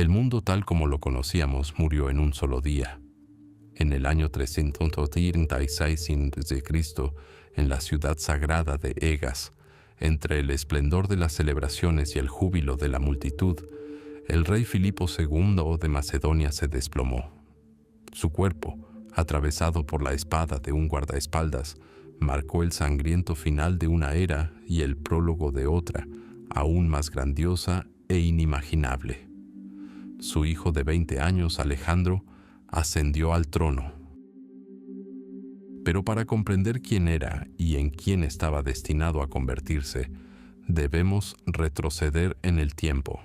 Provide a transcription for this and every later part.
El mundo tal como lo conocíamos murió en un solo día. En el año 336 a.C., en la ciudad sagrada de Egas, entre el esplendor de las celebraciones y el júbilo de la multitud, el rey Filipo II de Macedonia se desplomó. Su cuerpo, atravesado por la espada de un guardaespaldas, marcó el sangriento final de una era y el prólogo de otra, aún más grandiosa e inimaginable. Su hijo de 20 años, Alejandro, ascendió al trono. Pero para comprender quién era y en quién estaba destinado a convertirse, debemos retroceder en el tiempo.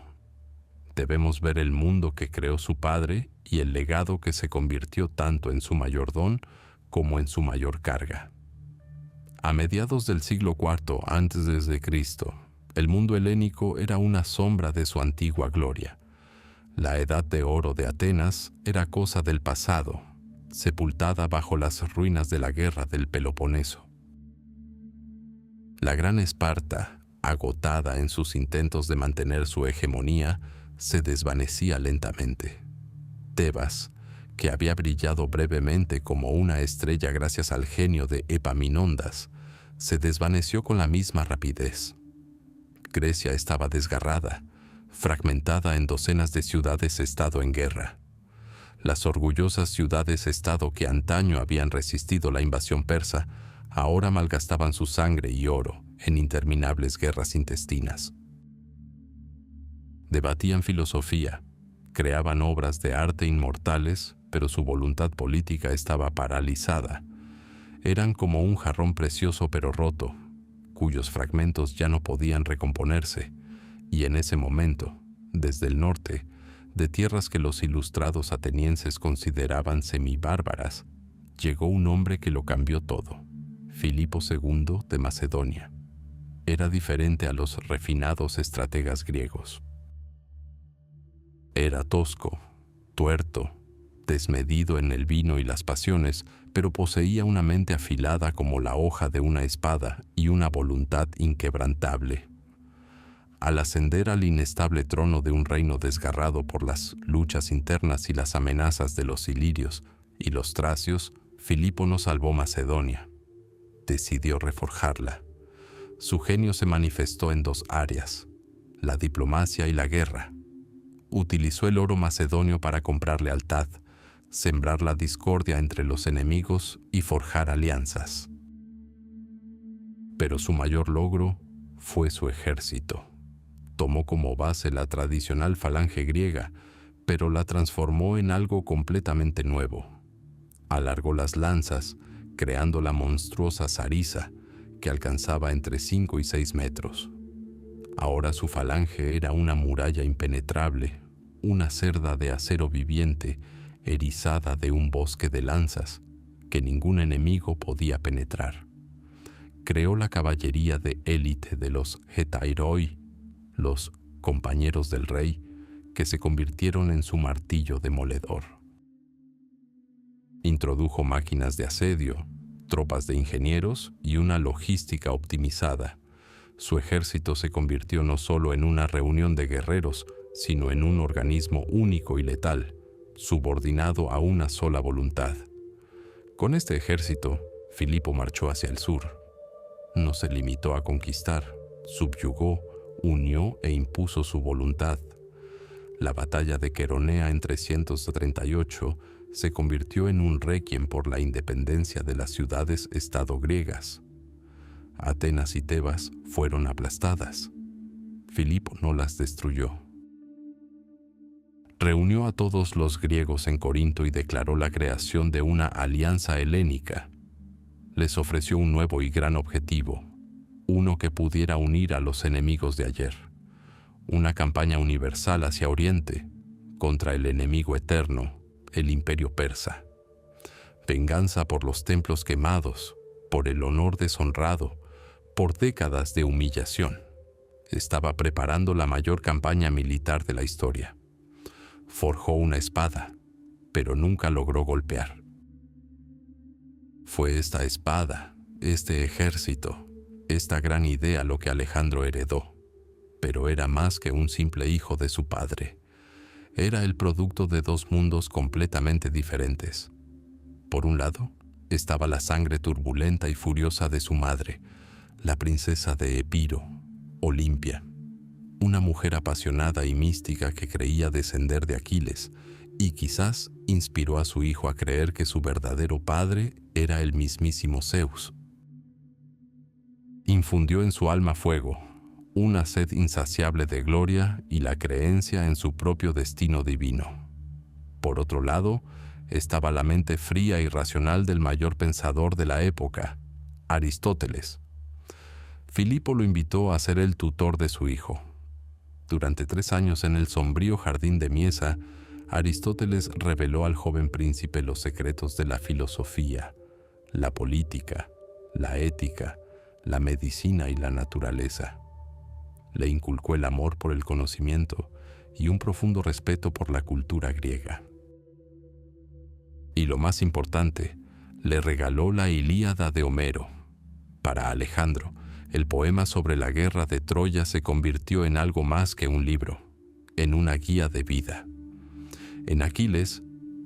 Debemos ver el mundo que creó su padre y el legado que se convirtió tanto en su mayor don como en su mayor carga. A mediados del siglo IV a.C., el mundo helénico era una sombra de su antigua gloria. La edad de oro de Atenas era cosa del pasado, sepultada bajo las ruinas de la guerra del Peloponeso. La gran Esparta, agotada en sus intentos de mantener su hegemonía, se desvanecía lentamente. Tebas, que había brillado brevemente como una estrella gracias al genio de Epaminondas, se desvaneció con la misma rapidez. Grecia estaba desgarrada, fragmentada en docenas de ciudades-estado en guerra. Las orgullosas ciudades-estado que antaño habían resistido la invasión persa, ahora malgastaban su sangre y oro en interminables guerras intestinas. Debatían filosofía, creaban obras de arte inmortales, pero su voluntad política estaba paralizada. Eran como un jarrón precioso pero roto, cuyos fragmentos ya no podían recomponerse, y en ese momento, desde el norte, de tierras que los ilustrados atenienses consideraban semibárbaras, llegó un hombre que lo cambió todo, Filipo II de Macedonia. Era diferente a los refinados estrategas griegos. Era tosco, tuerto, desmedido en el vino y las pasiones, pero poseía una mente afilada como la hoja de una espada y una voluntad inquebrantable. Al ascender al inestable trono de un reino desgarrado por las luchas internas y las amenazas de los ilirios y los tracios, Filipo no salvó Macedonia. Decidió reforjarla. Su genio se manifestó en dos áreas: la diplomacia y la guerra. Utilizó el oro macedonio para comprar lealtad, sembrar la discordia entre los enemigos y forjar alianzas. Pero su mayor logro fue su ejército. Tomó como base la tradicional falange griega, pero la transformó en algo completamente nuevo. Alargó las lanzas, creando la monstruosa sarisa, que alcanzaba entre 5 y 6 metros. Ahora su falange era una muralla impenetrable, una cerda de acero viviente, erizada de un bosque de lanzas, que ningún enemigo podía penetrar. Creó la caballería de élite de los hetairoi, los compañeros del rey, que se convirtieron en su martillo demoledor. Introdujo máquinas de asedio, tropas de ingenieros y una logística optimizada. Su ejército se convirtió no solo en una reunión de guerreros, sino en un organismo único y letal, subordinado a una sola voluntad. Con este ejército, Filipo marchó hacia el sur. No se limitó a conquistar, subyugó, unió e impuso su voluntad. La batalla de Queronea en 338 se convirtió en un requiem por la independencia de las ciudades-estado griegas. Atenas y Tebas fueron aplastadas. Filipo no las destruyó. Reunió a todos los griegos en Corinto y declaró la creación de una alianza helénica. Les ofreció un nuevo y gran objetivo, uno que pudiera unir a los enemigos de ayer. Una campaña universal hacia Oriente, contra el enemigo eterno, el imperio persa. Venganza por los templos quemados, por el honor deshonrado, por décadas de humillación. Estaba preparando la mayor campaña militar de la historia. Forjó una espada, pero nunca logró golpear. Fue esta espada, este ejército, esta gran idea lo que Alejandro heredó, pero era más que un simple hijo de su padre. Era el producto de dos mundos completamente diferentes. Por un lado, estaba la sangre turbulenta y furiosa de su madre, la princesa de Epiro, Olimpia, una mujer apasionada y mística que creía descender de Aquiles y quizás inspiró a su hijo a creer que su verdadero padre era el mismísimo Zeus. Infundió en su alma fuego, una sed insaciable de gloria y la creencia en su propio destino divino. Por otro lado, estaba la mente fría y racional del mayor pensador de la época, Aristóteles. Filipo lo invitó a ser el tutor de su hijo. Durante 3 años en el sombrío jardín de Miesa, Aristóteles reveló al joven príncipe los secretos de la filosofía, la política, la ética, la medicina y la naturaleza. Le inculcó el amor por el conocimiento y un profundo respeto por la cultura griega. Y lo más importante, le regaló la Ilíada de Homero. Para Alejandro, el poema sobre la guerra de Troya se convirtió en algo más que un libro, en una guía de vida. En Aquiles,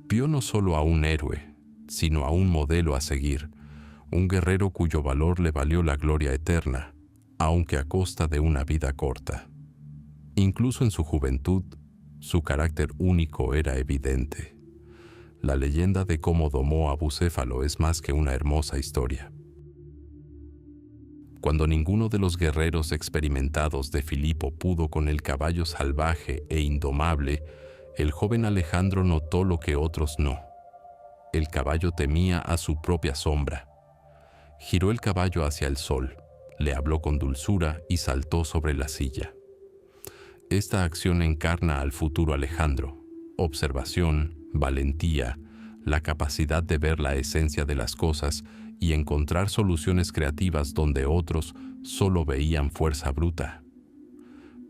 vio no solo a un héroe, sino a un modelo a seguir, un guerrero cuyo valor le valió la gloria eterna, aunque a costa de una vida corta. Incluso en su juventud, su carácter único era evidente. La leyenda de cómo domó a Bucéfalo es más que una hermosa historia. Cuando ninguno de los guerreros experimentados de Filipo pudo con el caballo salvaje e indomable, el joven Alejandro notó lo que otros no. El caballo temía a su propia sombra. Giró el caballo hacia el sol, le habló con dulzura y saltó sobre la silla. Esta acción encarna al futuro Alejandro: observación, valentía, la capacidad de ver la esencia de las cosas y encontrar soluciones creativas donde otros solo veían fuerza bruta.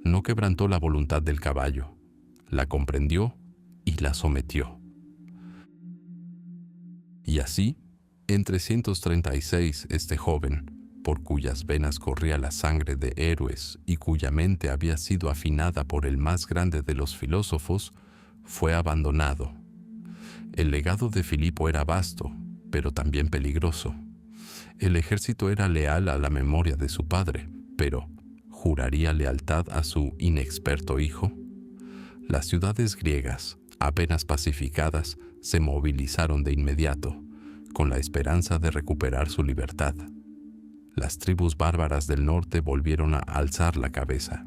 No quebrantó la voluntad del caballo, la comprendió y la sometió. Y así, en 336, este joven, por cuyas venas corría la sangre de héroes y cuya mente había sido afinada por el más grande de los filósofos, fue abandonado. El legado de Filipo era vasto, pero también peligroso. El ejército era leal a la memoria de su padre, pero ¿juraría lealtad a su inexperto hijo? Las ciudades griegas, apenas pacificadas, se movilizaron de inmediato, con la esperanza de recuperar su libertad. Las tribus bárbaras del norte volvieron a alzar la cabeza.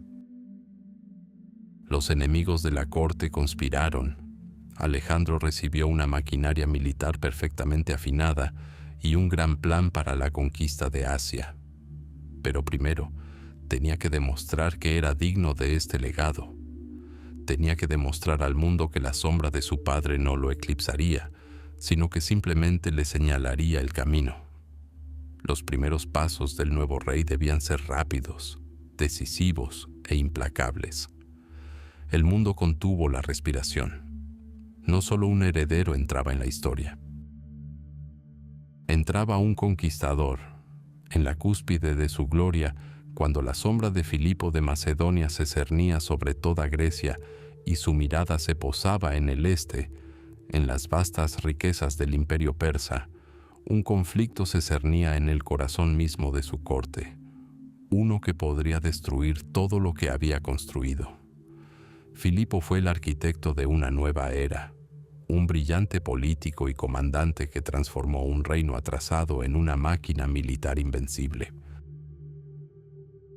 Los enemigos de la corte conspiraron. Alejandro recibió una maquinaria militar perfectamente afinada y un gran plan para la conquista de Asia. Pero primero, tenía que demostrar que era digno de este legado. Tenía que demostrar al mundo que la sombra de su padre no lo eclipsaría, sino que simplemente le señalaría el camino. Los primeros pasos del nuevo rey debían ser rápidos, decisivos e implacables. El mundo contuvo la respiración. No solo un heredero entraba en la historia. Entraba un conquistador, en la cúspide de su gloria, cuando la sombra de Filipo de Macedonia se cernía sobre toda Grecia y su mirada se posaba en el este, en las vastas riquezas del imperio persa. Un conflicto se cernía en el corazón mismo de su corte, uno que podría destruir todo lo que había construido. Filipo fue el arquitecto de una nueva era, un brillante político y comandante que transformó un reino atrasado en una máquina militar invencible.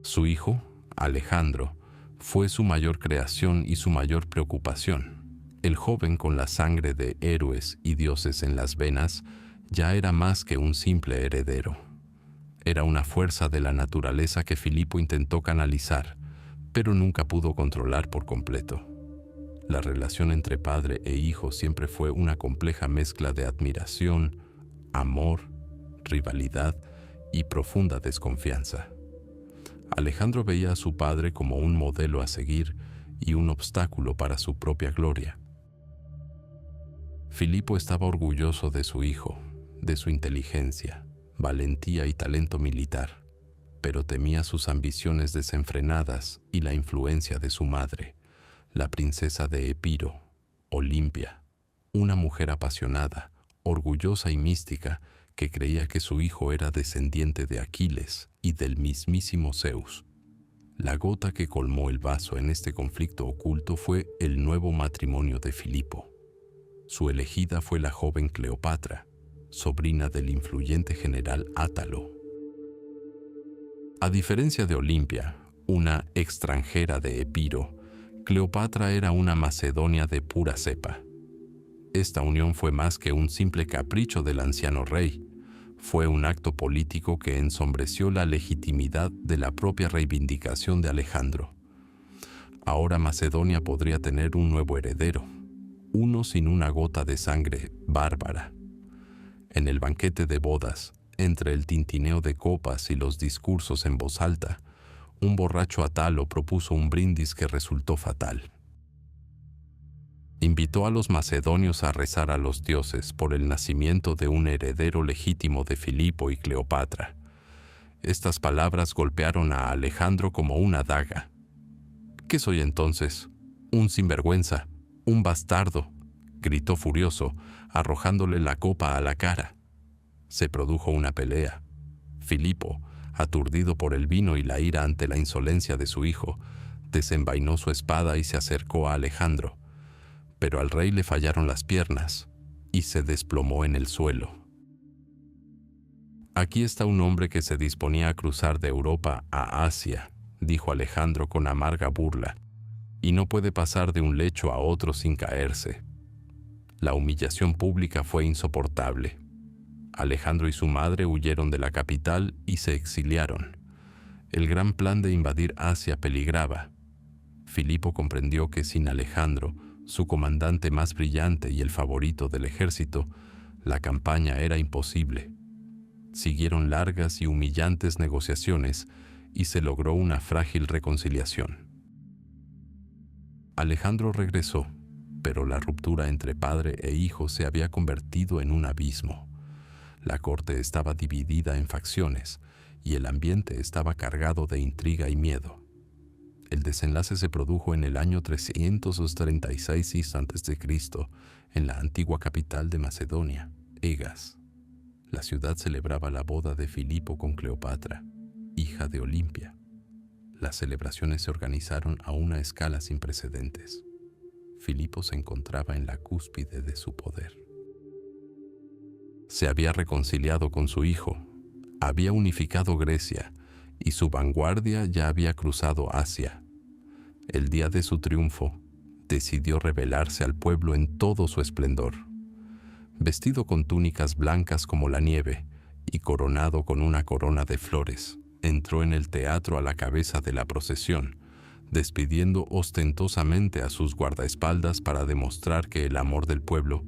Su hijo, Alejandro, fue su mayor creación y su mayor preocupación. El joven con la sangre de héroes y dioses en las venas ya era más que un simple heredero. Era una fuerza de la naturaleza que Filipo intentó canalizar, pero nunca pudo controlar por completo. La relación entre padre e hijo siempre fue una compleja mezcla de admiración, amor, rivalidad y profunda desconfianza. Alejandro veía a su padre como un modelo a seguir y un obstáculo para su propia gloria. Filipo estaba orgulloso de su hijo, de su inteligencia, valentía y talento militar, pero temía sus ambiciones desenfrenadas y la influencia de su madre, la princesa de Epiro, Olimpia, una mujer apasionada, orgullosa y mística, que creía que su hijo era descendiente de Aquiles y del mismísimo Zeus. La gota que colmó el vaso en este conflicto oculto fue el nuevo matrimonio de Filipo. Su elegida fue la joven Cleopatra, sobrina del influyente general Átalo. A diferencia de Olimpia, una extranjera de Epiro, Cleopatra era una macedonia de pura cepa. Esta unión fue más que un simple capricho del anciano rey. Fue un acto político que ensombreció la legitimidad de la propia reivindicación de Alejandro. Ahora Macedonia podría tener un nuevo heredero, uno sin una gota de sangre bárbara. En el banquete de bodas, entre el tintineo de copas y los discursos en voz alta, un borracho Atalo propuso un brindis que resultó fatal. Invitó a los macedonios a rezar a los dioses por el nacimiento de un heredero legítimo de Filipo y Cleopatra. Estas palabras golpearon a Alejandro como una daga. ¿Qué soy entonces? ¿Un sinvergüenza? ¿Un bastardo?, gritó furioso, arrojándole la copa a la cara. Se produjo una pelea. Filipo, aturdido por el vino y la ira ante la insolencia de su hijo, desenvainó su espada y se acercó a Alejandro. Pero al rey le fallaron las piernas y se desplomó en el suelo. «Aquí está un hombre que se disponía a cruzar de Europa a Asia», dijo Alejandro con amarga burla, «y no puede pasar de un lecho a otro sin caerse». La humillación pública fue insoportable. Alejandro y su madre huyeron de la capital y se exiliaron. El gran plan de invadir Asia peligraba. Filipo comprendió que sin Alejandro, su comandante más brillante y el favorito del ejército, la campaña era imposible. Siguieron largas y humillantes negociaciones y se logró una frágil reconciliación. Alejandro regresó, pero la ruptura entre padre e hijo se había convertido en un abismo. La corte estaba dividida en facciones y el ambiente estaba cargado de intriga y miedo. El desenlace se produjo en el año 336 a.C., en la antigua capital de Macedonia, Egas. La ciudad celebraba la boda de Filipo con Cleopatra, hija de Olimpia. Las celebraciones se organizaron a una escala sin precedentes. Filipo se encontraba en la cúspide de su poder. Se había reconciliado con su hijo, había unificado Grecia y su vanguardia ya había cruzado Asia. El día de su triunfo, decidió revelarse al pueblo en todo su esplendor. Vestido con túnicas blancas como la nieve y coronado con una corona de flores, entró en el teatro a la cabeza de la procesión, despidiendo ostentosamente a sus guardaespaldas para demostrar que el amor del pueblo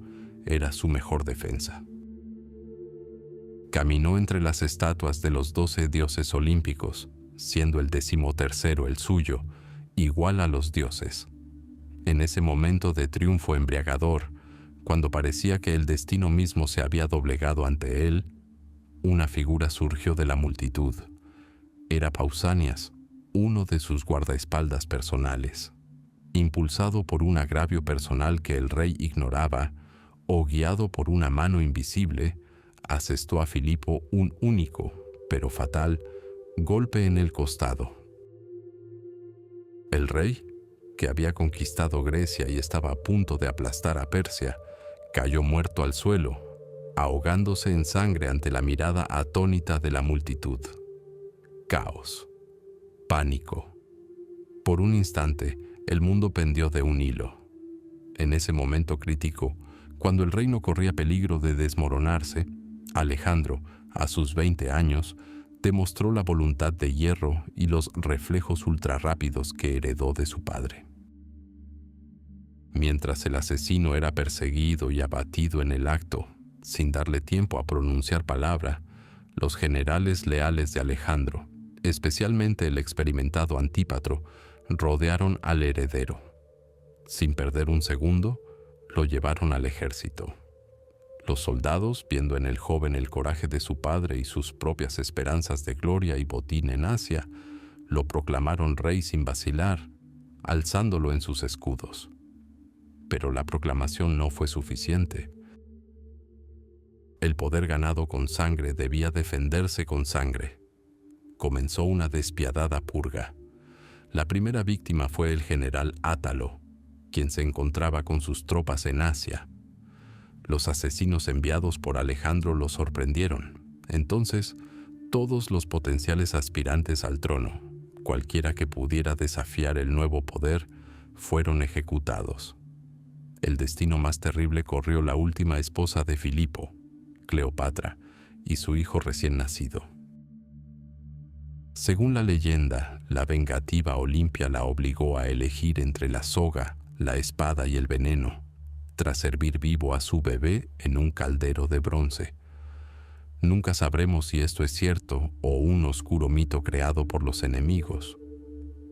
era su mejor defensa. Caminó entre las estatuas de los 12 dioses olímpicos, siendo el 13º el suyo, igual a los dioses. En ese momento de triunfo embriagador, cuando parecía que el destino mismo se había doblegado ante él, una figura surgió de la multitud. Era Pausanias, uno de sus guardaespaldas personales. Impulsado por un agravio personal que el rey ignoraba, o guiado por una mano invisible, asestó a Filipo un único, pero fatal, golpe en el costado. El rey, que había conquistado Grecia y estaba a punto de aplastar a Persia, cayó muerto al suelo, ahogándose en sangre ante la mirada atónita de la multitud. Caos. Pánico. Por un instante, el mundo pendió de un hilo. En ese momento crítico, cuando el reino corría peligro de desmoronarse, Alejandro, a sus 20 años, demostró la voluntad de hierro y los reflejos ultrarrápidos que heredó de su padre. Mientras el asesino era perseguido y abatido en el acto, sin darle tiempo a pronunciar palabra, los generales leales de Alejandro, especialmente el experimentado Antípatro, rodearon al heredero. Sin perder un segundo, lo llevaron al ejército. Los soldados, viendo en el joven el coraje de su padre y sus propias esperanzas de gloria y botín en Asia, lo proclamaron rey sin vacilar, alzándolo en sus escudos. Pero la proclamación no fue suficiente. El poder ganado con sangre debía defenderse con sangre. Comenzó una despiadada purga. La primera víctima fue el general Átalo, quien se encontraba con sus tropas en Asia. Los asesinos enviados por Alejandro lo sorprendieron. Entonces, todos los potenciales aspirantes al trono, cualquiera que pudiera desafiar el nuevo poder, fueron ejecutados. El destino más terrible corrió la última esposa de Filipo, Cleopatra, y su hijo recién nacido. Según la leyenda, la vengativa Olimpia la obligó a elegir entre la soga, la espada y el veneno, tras servir vivo a su bebé en un caldero de bronce. Nunca sabremos si esto es cierto o un oscuro mito creado por los enemigos,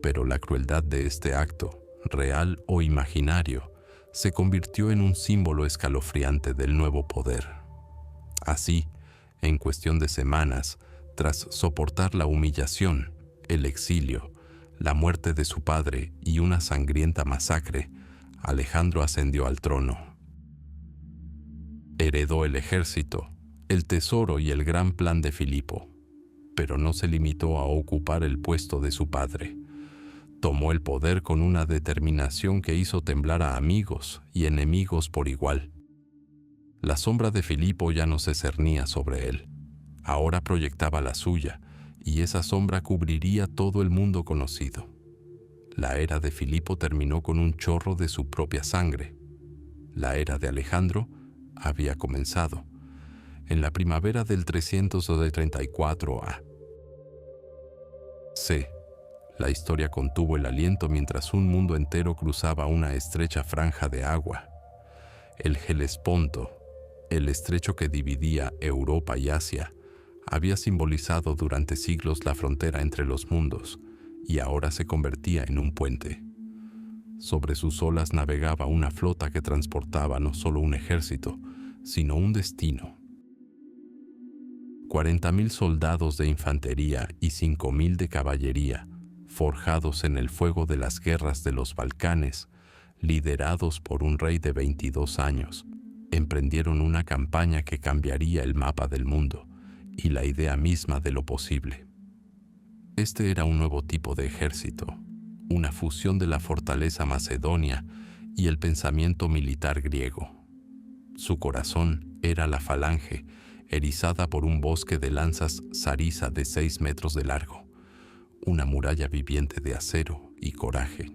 pero la crueldad de este acto, real o imaginario, se convirtió en un símbolo escalofriante del nuevo poder. Así, en cuestión de semanas, tras soportar la humillación, el exilio, la muerte de su padre y una sangrienta masacre, Alejandro ascendió al trono. Heredó el ejército, el tesoro y el gran plan de Filipo, pero no se limitó a ocupar el puesto de su padre. Tomó el poder con una determinación que hizo temblar a amigos y enemigos por igual. La sombra de Filipo ya no se cernía sobre él. Ahora proyectaba la suya, y esa sombra cubriría todo el mundo conocido. La era de Filipo terminó con un chorro de su propia sangre. La era de Alejandro había comenzado, en la primavera del 334 a.C. La historia contuvo el aliento mientras un mundo entero cruzaba una estrecha franja de agua. El Helesponto, el estrecho que dividía Europa y Asia, había simbolizado durante siglos la frontera entre los mundos y ahora se convertía en un puente. Sobre sus olas navegaba una flota que transportaba no solo un ejército, sino un destino. 40.000 soldados de infantería y 5.000 de caballería, forjados en el fuego de las guerras de los Balcanes, liderados por un rey de 22 años, emprendieron una campaña que cambiaría el mapa del mundo y la idea misma de lo posible. Este era un nuevo tipo de ejército, una fusión de la fortaleza macedonia y el pensamiento militar griego. Su corazón era la falange, erizada por un bosque de lanzas Sarisa de 6 metros de largo, una muralla viviente de acero y coraje.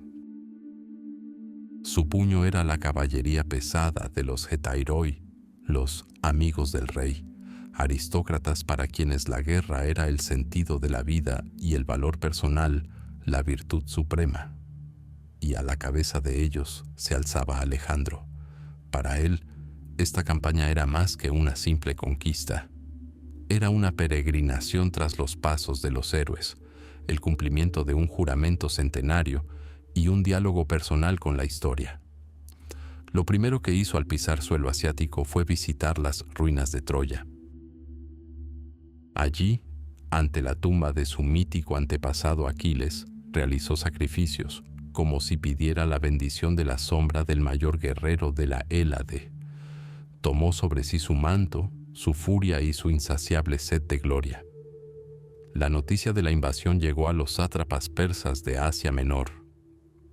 Su puño era la caballería pesada de los Hetairoi, los amigos del rey, aristócratas para quienes la guerra era el sentido de la vida y el valor personal, la virtud suprema. Y a la cabeza de ellos se alzaba Alejandro. Para él, esta campaña era más que una simple conquista. Era una peregrinación tras los pasos de los héroes, el cumplimiento de un juramento centenario y un diálogo personal con la historia. Lo primero que hizo al pisar suelo asiático fue visitar las ruinas de Troya. Allí, ante la tumba de su mítico antepasado Aquiles, realizó sacrificios, como si pidiera la bendición de la sombra del mayor guerrero de la Hélade. Tomó sobre sí su manto, su furia y su insaciable sed de gloria. La noticia de la invasión llegó a los sátrapas persas de Asia Menor.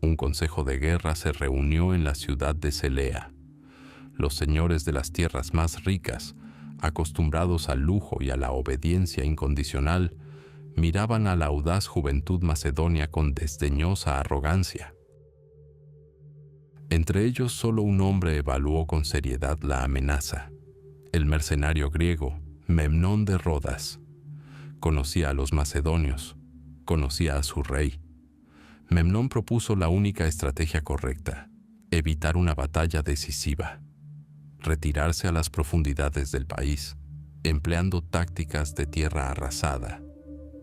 Un consejo de guerra se reunió en la ciudad de Celea. Los señores de las tierras más ricas, acostumbrados al lujo y a la obediencia incondicional, miraban a la audaz juventud macedonia con desdeñosa arrogancia. Entre ellos solo un hombre evaluó con seriedad la amenaza: el mercenario griego Memnón de Rodas. Conocía a los macedonios, conocía a su rey. Memnón propuso la única estrategia correcta: evitar una batalla decisiva, retirarse a las profundidades del país, empleando tácticas de tierra arrasada,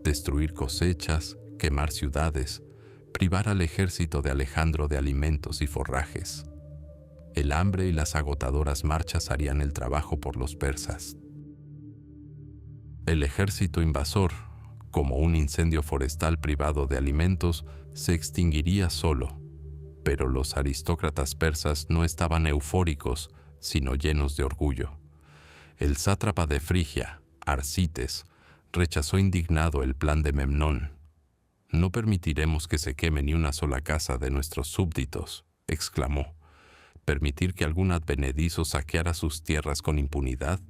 destruir cosechas, quemar ciudades, privar al ejército de Alejandro de alimentos y forrajes. El hambre y las agotadoras marchas harían el trabajo por los persas. El ejército invasor, como un incendio forestal privado de alimentos, se extinguiría solo, Pero los aristócratas persas no estaban eufóricos, sino llenos de orgullo. El sátrapa de Frigia, Arcites, rechazó indignado el plan de Memnón. «No permitiremos que se queme ni una sola casa de nuestros súbditos», exclamó. ¿Permitir que algún advenedizo saqueara sus tierras con impunidad?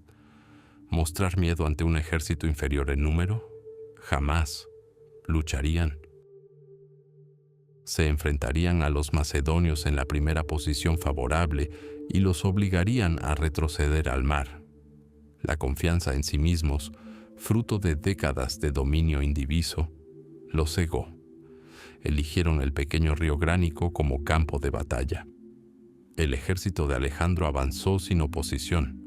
¿Mostrar miedo ante un ejército inferior en número? Jamás. Lucharían. Se enfrentarían a los macedonios en la primera posición favorable y los obligarían a retroceder al mar. La confianza en sí mismos, fruto de décadas de dominio indiviso, los cegó. Eligieron el pequeño río Gránico como campo de batalla. El ejército de Alejandro avanzó sin oposición.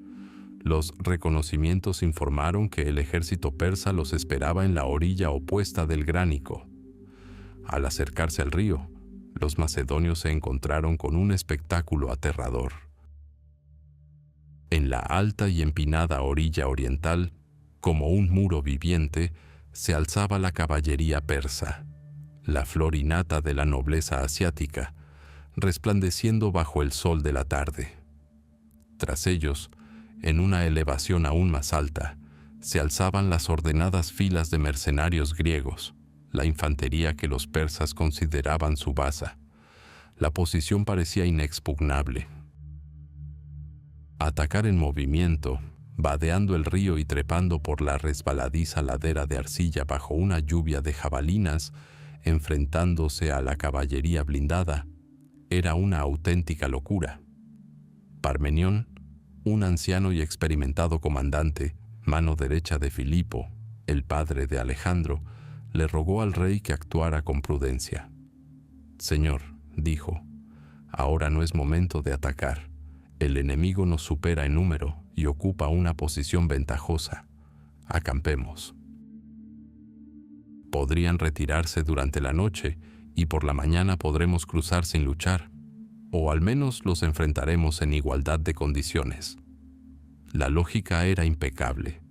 Los reconocimientos informaron que el ejército persa los esperaba en la orilla opuesta del Gránico. Al acercarse al río, los macedonios se encontraron con un espectáculo aterrador. En la alta y empinada orilla oriental, como un muro viviente, se alzaba la caballería persa, la flor innata de la nobleza asiática, resplandeciendo bajo el sol de la tarde. Tras ellos, en una elevación aún más alta, se alzaban las ordenadas filas de mercenarios griegos, la infantería que los persas consideraban su base. La posición parecía inexpugnable. Atacar en movimiento, vadeando el río y trepando por la resbaladiza ladera de arcilla bajo una lluvia de jabalinas, enfrentándose a la caballería blindada, era una auténtica locura. Parmenión, un anciano y experimentado comandante, mano derecha de Filipo, el padre de Alejandro, le rogó al rey que actuara con prudencia. «Señor», dijo, «ahora no es momento de atacar. El enemigo nos supera en número y ocupa una posición ventajosa. Acampemos». Podrían retirarse durante la noche y por la mañana podremos cruzar sin luchar, o al menos los enfrentaremos en igualdad de condiciones. La lógica era impecable,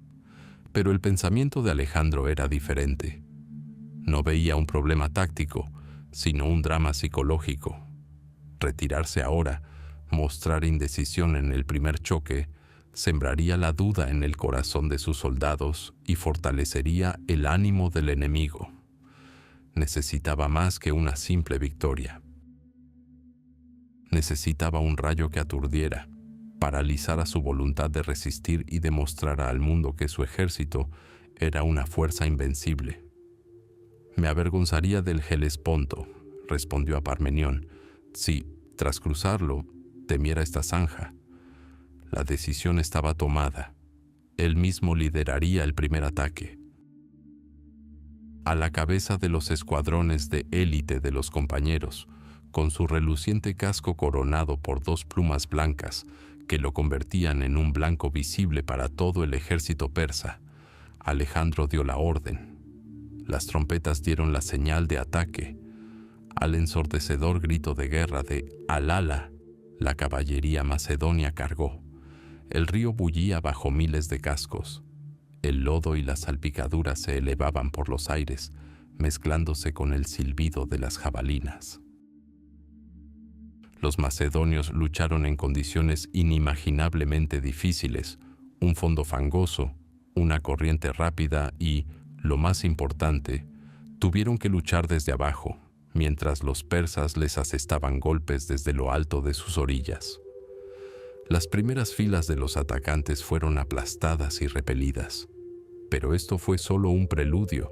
pero el pensamiento de Alejandro era diferente. No veía un problema táctico, sino un drama psicológico. Retirarse ahora, mostrar indecisión en el primer choque, sembraría la duda en el corazón de sus soldados y fortalecería el ánimo del enemigo. Necesitaba más que una simple victoria. Necesitaba un rayo que aturdiera, paralizara su voluntad de resistir y demostrara al mundo que su ejército era una fuerza invencible. «Me avergonzaría del Helesponto», respondió a Parmenión, «si, tras cruzarlo, temiera esta zanja». La decisión estaba tomada. Él mismo lideraría el primer ataque. A la cabeza de los escuadrones de élite de los compañeros, con su reluciente casco coronado por dos plumas blancas que lo convertían en un blanco visible para todo el ejército persa, Alejandro dio la orden. Las trompetas dieron la señal de ataque. Al ensordecedor grito de guerra de «Al-ala», la caballería macedonia cargó. El río bullía bajo miles de cascos. El lodo y las salpicaduras se elevaban por los aires, mezclándose con el silbido de las jabalinas. Los macedonios lucharon en condiciones inimaginablemente difíciles, un fondo fangoso, una corriente rápida y, lo más importante, tuvieron que luchar desde abajo, mientras los persas les asestaban golpes desde lo alto de sus orillas. Las primeras filas de los atacantes fueron aplastadas y repelidas, pero esto fue solo un preludio.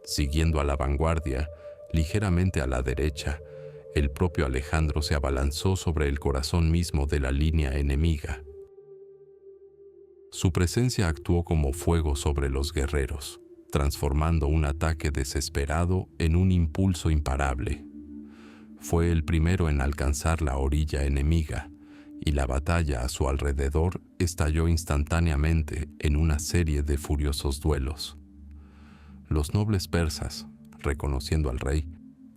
Siguiendo a la vanguardia, ligeramente a la derecha, el propio Alejandro se abalanzó sobre el corazón mismo de la línea enemiga. Su presencia actuó como fuego sobre los guerreros, transformando un ataque desesperado en un impulso imparable. Fue el primero en alcanzar la orilla enemiga, y la batalla a su alrededor estalló instantáneamente en una serie de furiosos duelos. Los nobles persas, reconociendo al rey,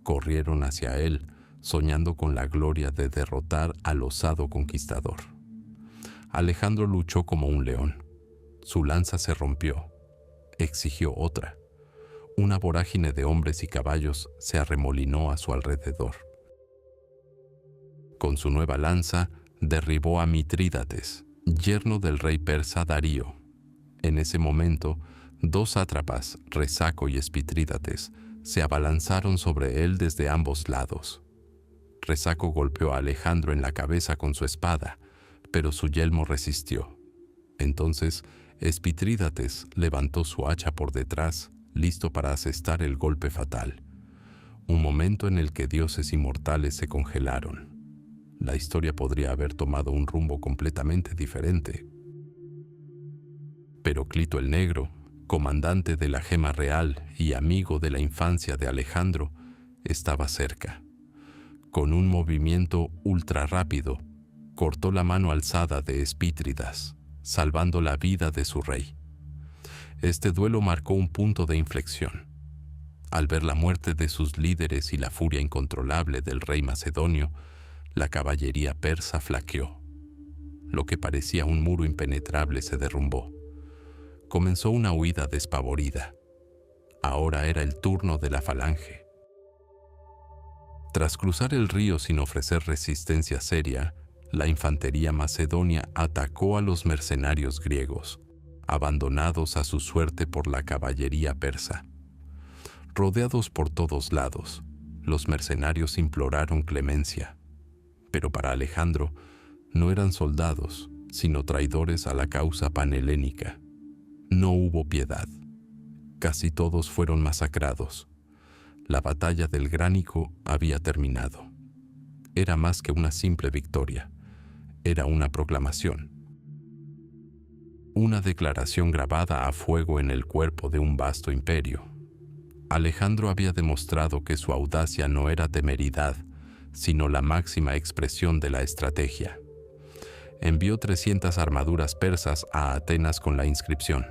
corrieron hacia él, soñando con la gloria de derrotar al osado conquistador. Alejandro luchó como un león. Su lanza se rompió. Exigió otra. Una vorágine de hombres y caballos se arremolinó a su alrededor. Con su nueva lanza derribó a Mitrídates, yerno del rey persa Darío. En ese momento, dos sátrapas, Resaco y Espitrídates, se abalanzaron sobre él desde ambos lados. Resaco golpeó a Alejandro en la cabeza con su espada, pero su yelmo resistió. Entonces, Espitrídates levantó su hacha por detrás, listo para asestar el golpe fatal. Un momento en el que dioses inmortales se congelaron. La historia podría haber tomado un rumbo completamente diferente. Pero Clito el Negro, comandante de la Gema Real y amigo de la infancia de Alejandro, estaba cerca. Con un movimiento ultra rápido, cortó la mano alzada de Espítridas, salvando la vida de su rey. Este duelo marcó un punto de inflexión. Al ver la muerte de sus líderes y la furia incontrolable del rey macedonio, la caballería persa flaqueó. Lo que parecía un muro impenetrable se derrumbó. Comenzó una huida despavorida. Ahora era el turno de la falange. Tras cruzar el río sin ofrecer resistencia seria, la infantería macedonia atacó a los mercenarios griegos, abandonados a su suerte por la caballería persa. Rodeados por todos lados, los mercenarios imploraron clemencia. Pero para Alejandro, no eran soldados, sino traidores a la causa panhelénica. No hubo piedad. Casi todos fueron masacrados. La batalla del Gránico había terminado. Era más que una simple victoria. Era una proclamación. Una declaración grabada a fuego en el cuerpo de un vasto imperio. Alejandro había demostrado que su audacia no era temeridad, sino la máxima expresión de la estrategia. Envió 300 armaduras persas a Atenas con la inscripción: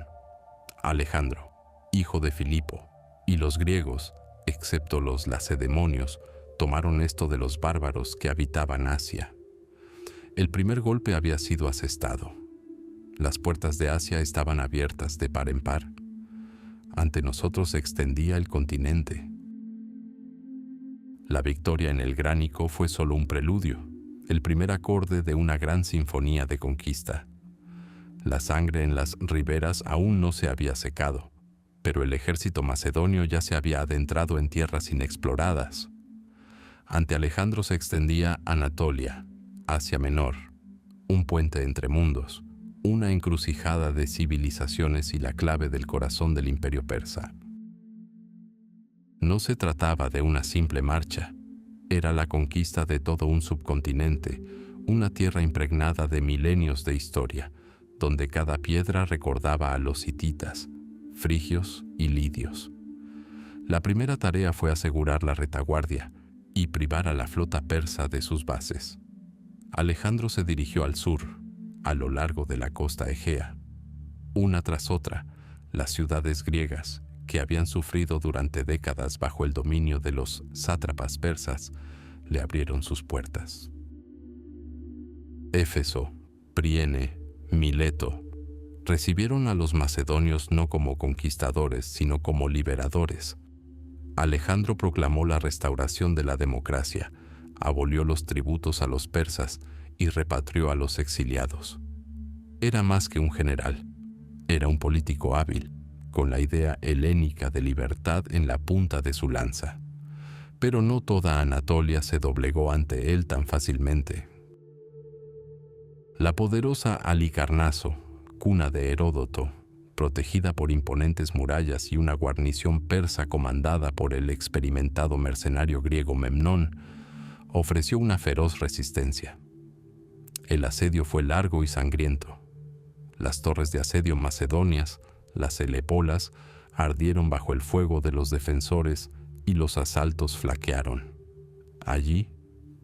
Alejandro, hijo de Filipo, y los griegos, excepto los lacedemonios, tomaron esto de los bárbaros que habitaban Asia. El primer golpe había sido asestado. Las puertas de Asia estaban abiertas de par en par. Ante nosotros se extendía el continente. La victoria en el Gránico fue solo un preludio, el primer acorde de una gran sinfonía de conquista. La sangre en las riberas aún no se había secado, pero el ejército macedonio ya se había adentrado en tierras inexploradas. Ante Alejandro se extendía Anatolia, Asia Menor, un puente entre mundos, una encrucijada de civilizaciones y la clave del corazón del imperio persa. No se trataba de una simple marcha, era la conquista de todo un subcontinente, una tierra impregnada de milenios de historia, donde cada piedra recordaba a los hititas, frigios y lidios. La primera tarea fue asegurar la retaguardia y privar a la flota persa de sus bases. Alejandro se dirigió al sur, a lo largo de la costa Egea. Una tras otra, las ciudades griegas, que habían sufrido durante décadas bajo el dominio de los sátrapas persas, le abrieron sus puertas. Éfeso, Priene, Mileto, recibieron a los macedonios no como conquistadores, sino como liberadores. Alejandro proclamó la restauración de la democracia, abolió los tributos a los persas y repatrió a los exiliados. Era más que un general, era un político hábil, con la idea helénica de libertad en la punta de su lanza. Pero no toda Anatolia se doblegó ante él tan fácilmente. La poderosa Halicarnaso, cuna de Heródoto, protegida por imponentes murallas y una guarnición persa comandada por el experimentado mercenario griego Memnón, ofreció una feroz resistencia. El asedio fue largo y sangriento. Las torres de asedio macedonias, las helepolas, ardieron bajo el fuego de los defensores y los asaltos flaquearon. Allí,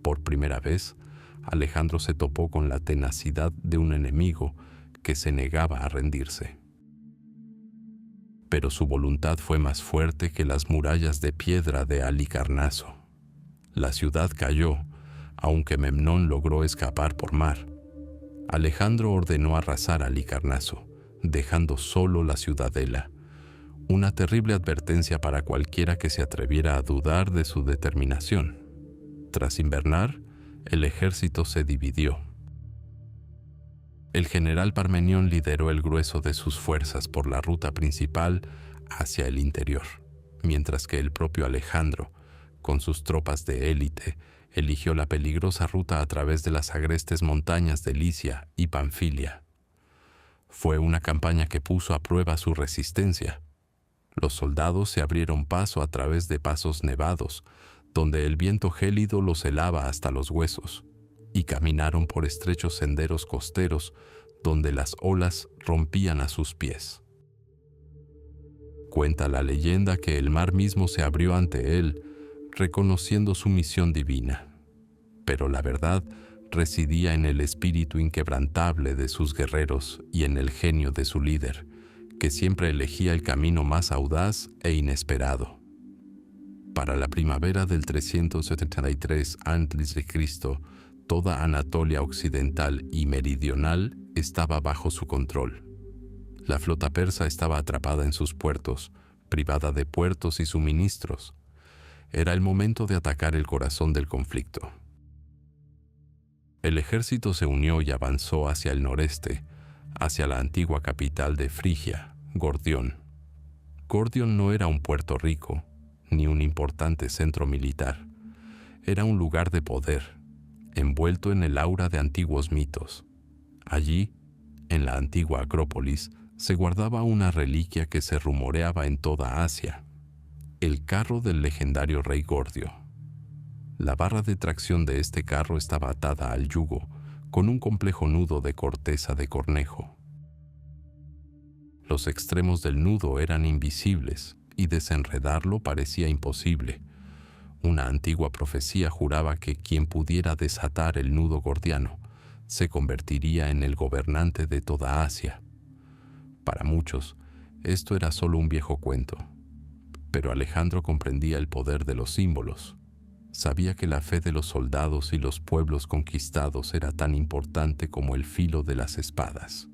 por primera vez, Alejandro se topó con la tenacidad de un enemigo que se negaba a rendirse. Pero su voluntad fue más fuerte que las murallas de piedra de Halicarnaso. La ciudad cayó, aunque Memnón logró escapar por mar. Alejandro ordenó arrasar a Halicarnaso, dejando solo la ciudadela, una terrible advertencia para cualquiera que se atreviera a dudar de su determinación. Tras invernar, El ejército se dividió. El general Parmenión lideró el grueso de sus fuerzas por la ruta principal hacia el interior, mientras que el propio Alejandro, con sus tropas de élite, eligió la peligrosa ruta a través de las agrestes montañas de Licia y Panfilia. Fue una campaña que puso a prueba su resistencia. Los soldados se abrieron paso a través de pasos nevados, donde el viento gélido los helaba hasta los huesos, y caminaron por estrechos senderos costeros donde las olas rompían a sus pies. Cuenta la leyenda que el mar mismo se abrió ante él, reconociendo su misión divina. Pero la verdad residía en el espíritu inquebrantable de sus guerreros y en el genio de su líder, que siempre elegía el camino más audaz e inesperado. Para la primavera del 373 a.C., toda Anatolia occidental y meridional estaba bajo su control. La flota persa estaba atrapada en sus puertos, privada de puertos y suministros. Era el momento de atacar el corazón del conflicto. El ejército se unió y avanzó hacia el noreste, hacia la antigua capital de Frigia, Gordión. Gordión no era un puerto rico, ni un importante centro militar. Era un lugar de poder, envuelto en el aura de antiguos mitos. Allí, en la antigua Acrópolis, se guardaba una reliquia que se rumoreaba en toda Asia: el carro del legendario rey Gordio. La barra de tracción de este carro estaba atada al yugo con un complejo nudo de corteza de cornejo. Los extremos del nudo eran invisibles y desenredarlo parecía imposible. Una antigua profecía juraba que quien pudiera desatar el nudo gordiano se convertiría en el gobernante de toda Asia. Para muchos, esto era solo un viejo cuento, pero Alejandro comprendía el poder de los símbolos. Sabía que la fe de los soldados y los pueblos conquistados era tan importante como el filo de las espadas.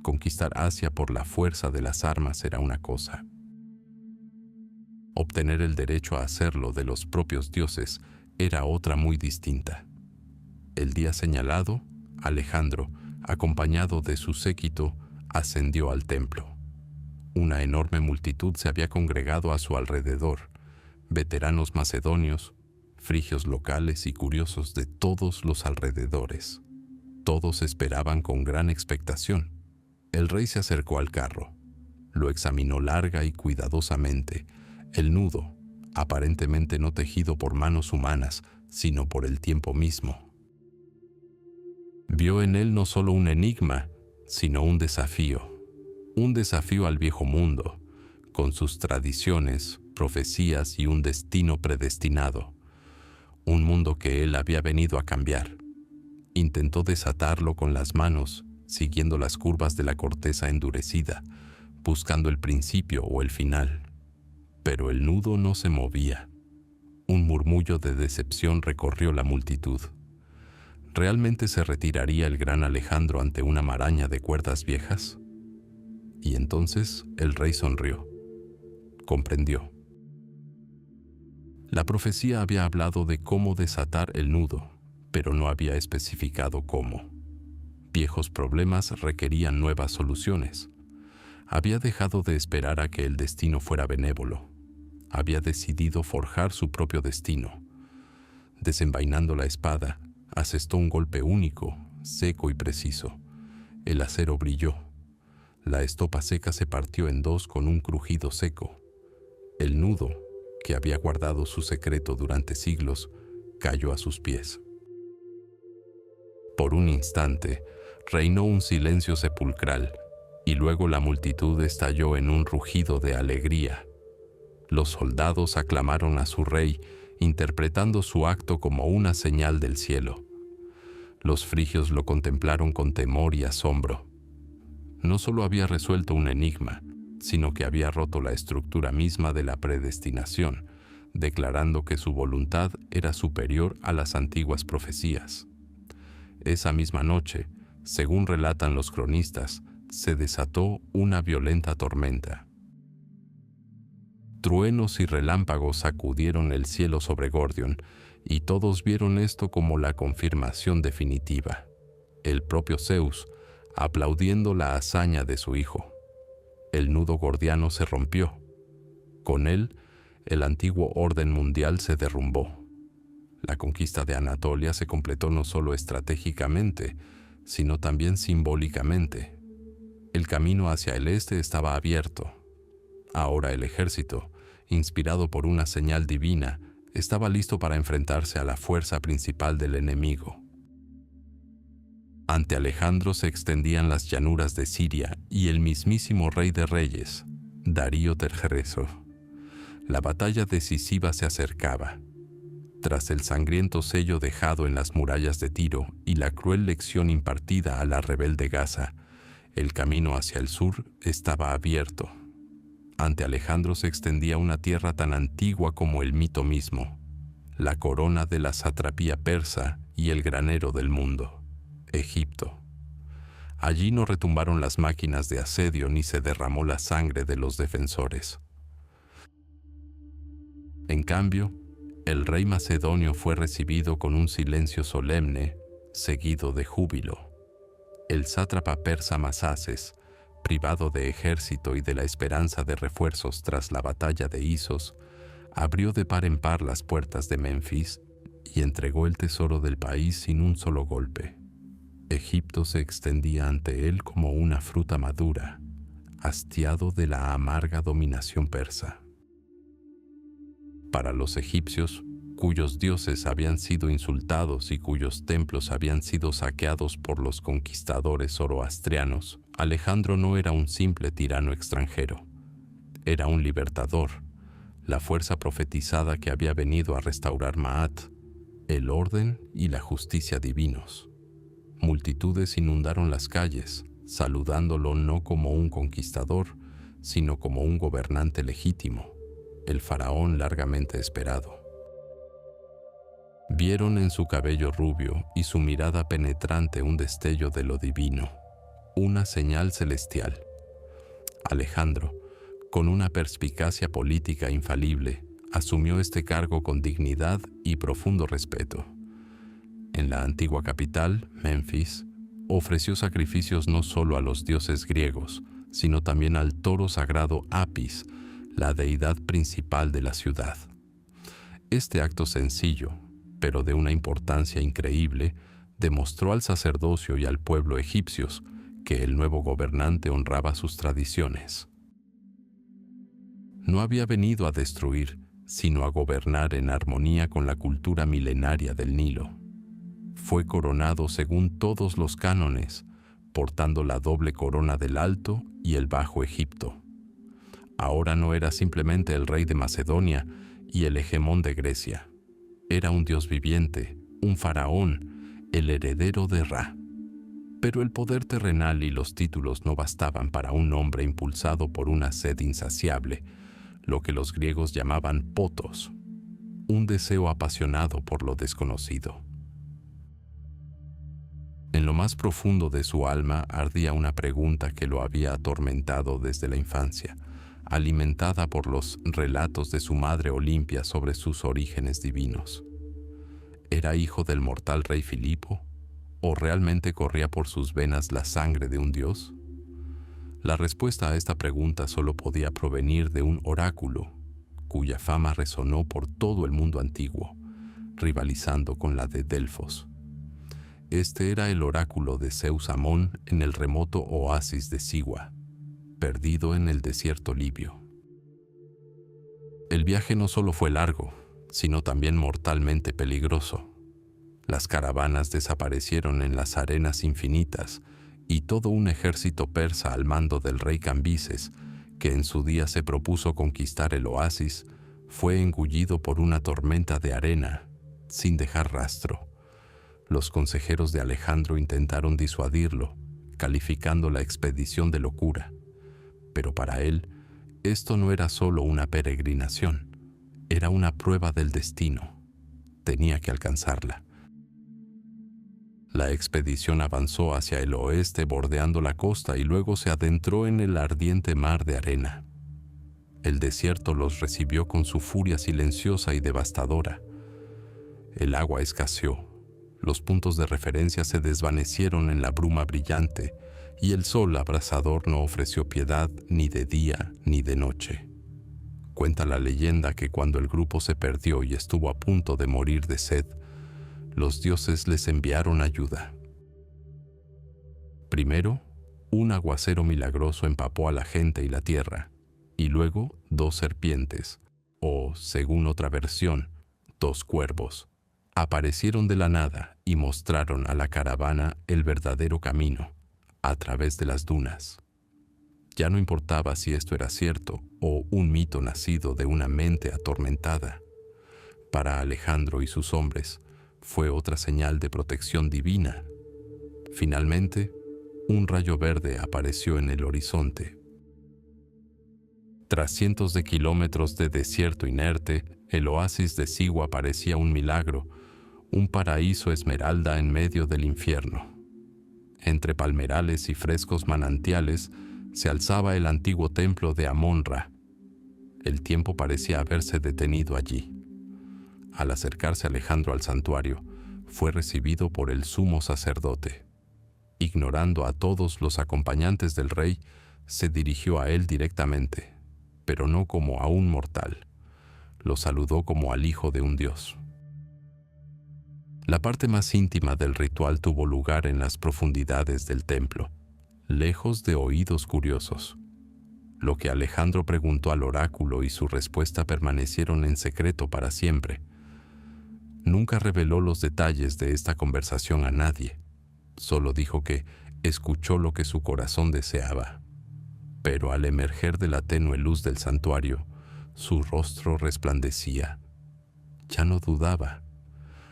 Conquistar Asia por la fuerza de las armas era una cosa. Obtener el derecho a hacerlo de los propios dioses era otra muy distinta. El día señalado, Alejandro, acompañado de su séquito, ascendió al templo. Una enorme multitud se había congregado a su alrededor: veteranos macedonios, frigios locales y curiosos de todos los alrededores. Todos esperaban con gran expectación. El rey se acercó al carro, lo examinó larga y cuidadosamente. El nudo, aparentemente no tejido por manos humanas, sino por el tiempo mismo. Vio en él no solo un enigma, sino un desafío al viejo mundo, con sus tradiciones, profecías y un destino predestinado. Un mundo que él había venido a cambiar. Intentó desatarlo con las manos, siguiendo las curvas de la corteza endurecida, buscando el principio o el final. Pero el nudo no se movía. Un murmullo de decepción recorrió la multitud. ¿Realmente se retiraría el gran Alejandro ante una maraña de cuerdas viejas? Y entonces el rey sonrió. Comprendió. La profecía había hablado de cómo desatar el nudo, pero no había especificado cómo. Viejos problemas requerían nuevas soluciones. Había dejado de esperar a que el destino fuera benévolo. Había decidido forjar su propio destino. Desenvainando la espada, asestó un golpe único, seco y preciso. El acero brilló. La estopa seca se partió en dos con un crujido seco. El nudo, que había guardado su secreto durante siglos, cayó a sus pies. Por un instante, reinó un silencio sepulcral, y luego la multitud estalló en un rugido de alegría. Los soldados aclamaron a su rey, interpretando su acto como una señal del cielo. Los frigios lo contemplaron con temor y asombro. No solo había resuelto un enigma, sino que había roto la estructura misma de la predestinación, declarando que su voluntad era superior a las antiguas profecías. Esa misma noche, según relatan los cronistas, se desató una violenta tormenta. Truenos y relámpagos sacudieron el cielo sobre Gordión, y todos vieron esto como la confirmación definitiva. El propio Zeus, aplaudiendo la hazaña de su hijo. El nudo gordiano se rompió. Con él, el antiguo orden mundial se derrumbó. La conquista de Anatolia se completó no solo estratégicamente, sino también simbólicamente. El camino hacia el este estaba abierto. Ahora el ejército, inspirado por una señal divina, estaba listo para enfrentarse a la fuerza principal del enemigo. Ante Alejandro se extendían las llanuras de Siria y el mismísimo rey de reyes, Darío III. La batalla decisiva se acercaba. Tras el sangriento sello dejado en las murallas de Tiro y la cruel lección impartida a la rebelde Gaza, el camino hacia el sur estaba abierto. Ante Alejandro se extendía una tierra tan antigua como el mito mismo, la corona de la satrapía persa y el granero del mundo, Egipto. Allí no retumbaron las máquinas de asedio ni se derramó la sangre de los defensores. En cambio, el rey macedonio fue recibido con un silencio solemne, seguido de júbilo. El sátrapa persa Masaces, privado de ejército y de la esperanza de refuerzos tras la batalla de Isos, abrió de par en par las puertas de Menfis y entregó el tesoro del país sin un solo golpe. Egipto se extendía ante él como una fruta madura, hastiado de la amarga dominación persa. Para los egipcios, cuyos dioses habían sido insultados y cuyos templos habían sido saqueados por los conquistadores zoroastrianos, Alejandro no era un simple tirano extranjero. Era un libertador, la fuerza profetizada que había venido a restaurar Maat, el orden y la justicia divinos. Multitudes inundaron las calles, saludándolo no como un conquistador, sino como un gobernante legítimo, el faraón largamente esperado. Vieron en su cabello rubio y su mirada penetrante un destello de lo divino, una señal celestial. Alejandro, con una perspicacia política infalible, asumió este cargo con dignidad y profundo respeto. En la antigua capital, Menfis, ofreció sacrificios no solo a los dioses griegos, sino también al toro sagrado Apis, la deidad principal de la ciudad. Este acto sencillo, pero de una importancia increíble, demostró al sacerdocio y al pueblo egipcios que el nuevo gobernante honraba sus tradiciones. No había venido a destruir, sino a gobernar en armonía con la cultura milenaria del Nilo. Fue coronado según todos los cánones, portando la doble corona del Alto y el Bajo Egipto. Ahora no era simplemente el rey de Macedonia y el hegemón de Grecia. Era un dios viviente, un faraón, el heredero de Ra. Pero el poder terrenal y los títulos no bastaban para un hombre impulsado por una sed insaciable, lo que los griegos llamaban potos, un deseo apasionado por lo desconocido. En lo más profundo de su alma ardía una pregunta que lo había atormentado desde la infancia, alimentada por los relatos de su madre Olimpia sobre sus orígenes divinos. ¿Era hijo del mortal rey Filipo? ¿O realmente corría por sus venas la sangre de un dios? La respuesta a esta pregunta solo podía provenir de un oráculo, cuya fama resonó por todo el mundo antiguo, rivalizando con la de Delfos. Este era el oráculo de Zeus Amón en el remoto oasis de Siwa, perdido en el desierto libio. El viaje no solo fue largo, sino también mortalmente peligroso. Las caravanas desaparecieron en las arenas infinitas y todo un ejército persa al mando del rey Cambises, que en su día se propuso conquistar el oasis, fue engullido por una tormenta de arena, sin dejar rastro. Los consejeros de Alejandro intentaron disuadirlo, calificando la expedición de locura. Pero para él, esto no era solo una peregrinación, era una prueba del destino. Tenía que alcanzarla. La expedición avanzó hacia el oeste bordeando la costa y luego se adentró en el ardiente mar de arena. El desierto los recibió con su furia silenciosa y devastadora. El agua escaseó, los puntos de referencia se desvanecieron en la bruma brillante y el sol abrasador no ofreció piedad ni de día ni de noche. Cuenta la leyenda que cuando el grupo se perdió y estuvo a punto de morir de sed, los dioses les enviaron ayuda. Primero, un aguacero milagroso empapó a la gente y la tierra, y luego 2 serpientes, o, según otra versión, 2 cuervos, aparecieron de la nada y mostraron a la caravana el verdadero camino, a través de las dunas. Ya no importaba si esto era cierto o un mito nacido de una mente atormentada. Para Alejandro y sus hombres, fue otra señal de protección divina. Finalmente, un rayo verde apareció en el horizonte. Tras cientos de kilómetros de desierto inerte, el oasis de Sigua parecía un milagro, un paraíso esmeralda en medio del infierno. Entre palmerales y frescos manantiales se alzaba el antiguo templo de Amon-Ra. El tiempo parecía haberse detenido allí. Al acercarse Alejandro al santuario, fue recibido por el sumo sacerdote. Ignorando a todos los acompañantes del rey, se dirigió a él directamente, pero no como a un mortal. Lo saludó como al hijo de un dios. La parte más íntima del ritual tuvo lugar en las profundidades del templo, lejos de oídos curiosos. Lo que Alejandro preguntó al oráculo y su respuesta permanecieron en secreto para siempre. Nunca reveló los detalles de esta conversación a nadie. Solo dijo que escuchó lo que su corazón deseaba. Pero al emerger de la tenue luz del santuario, su rostro resplandecía. Ya no dudaba.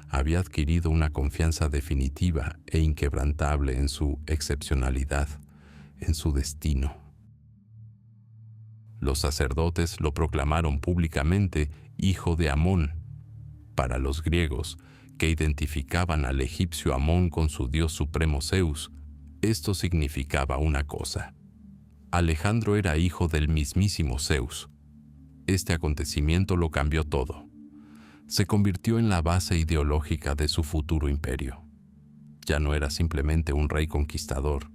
Había adquirido una confianza definitiva e inquebrantable en su excepcionalidad, en su destino. Los sacerdotes lo proclamaron públicamente hijo de Amón. Para los griegos, que identificaban al egipcio Amón con su dios supremo Zeus, esto significaba una cosa. Alejandro era hijo del mismísimo Zeus. Este acontecimiento lo cambió todo. Se convirtió en la base ideológica de su futuro imperio. Ya no era simplemente un rey conquistador,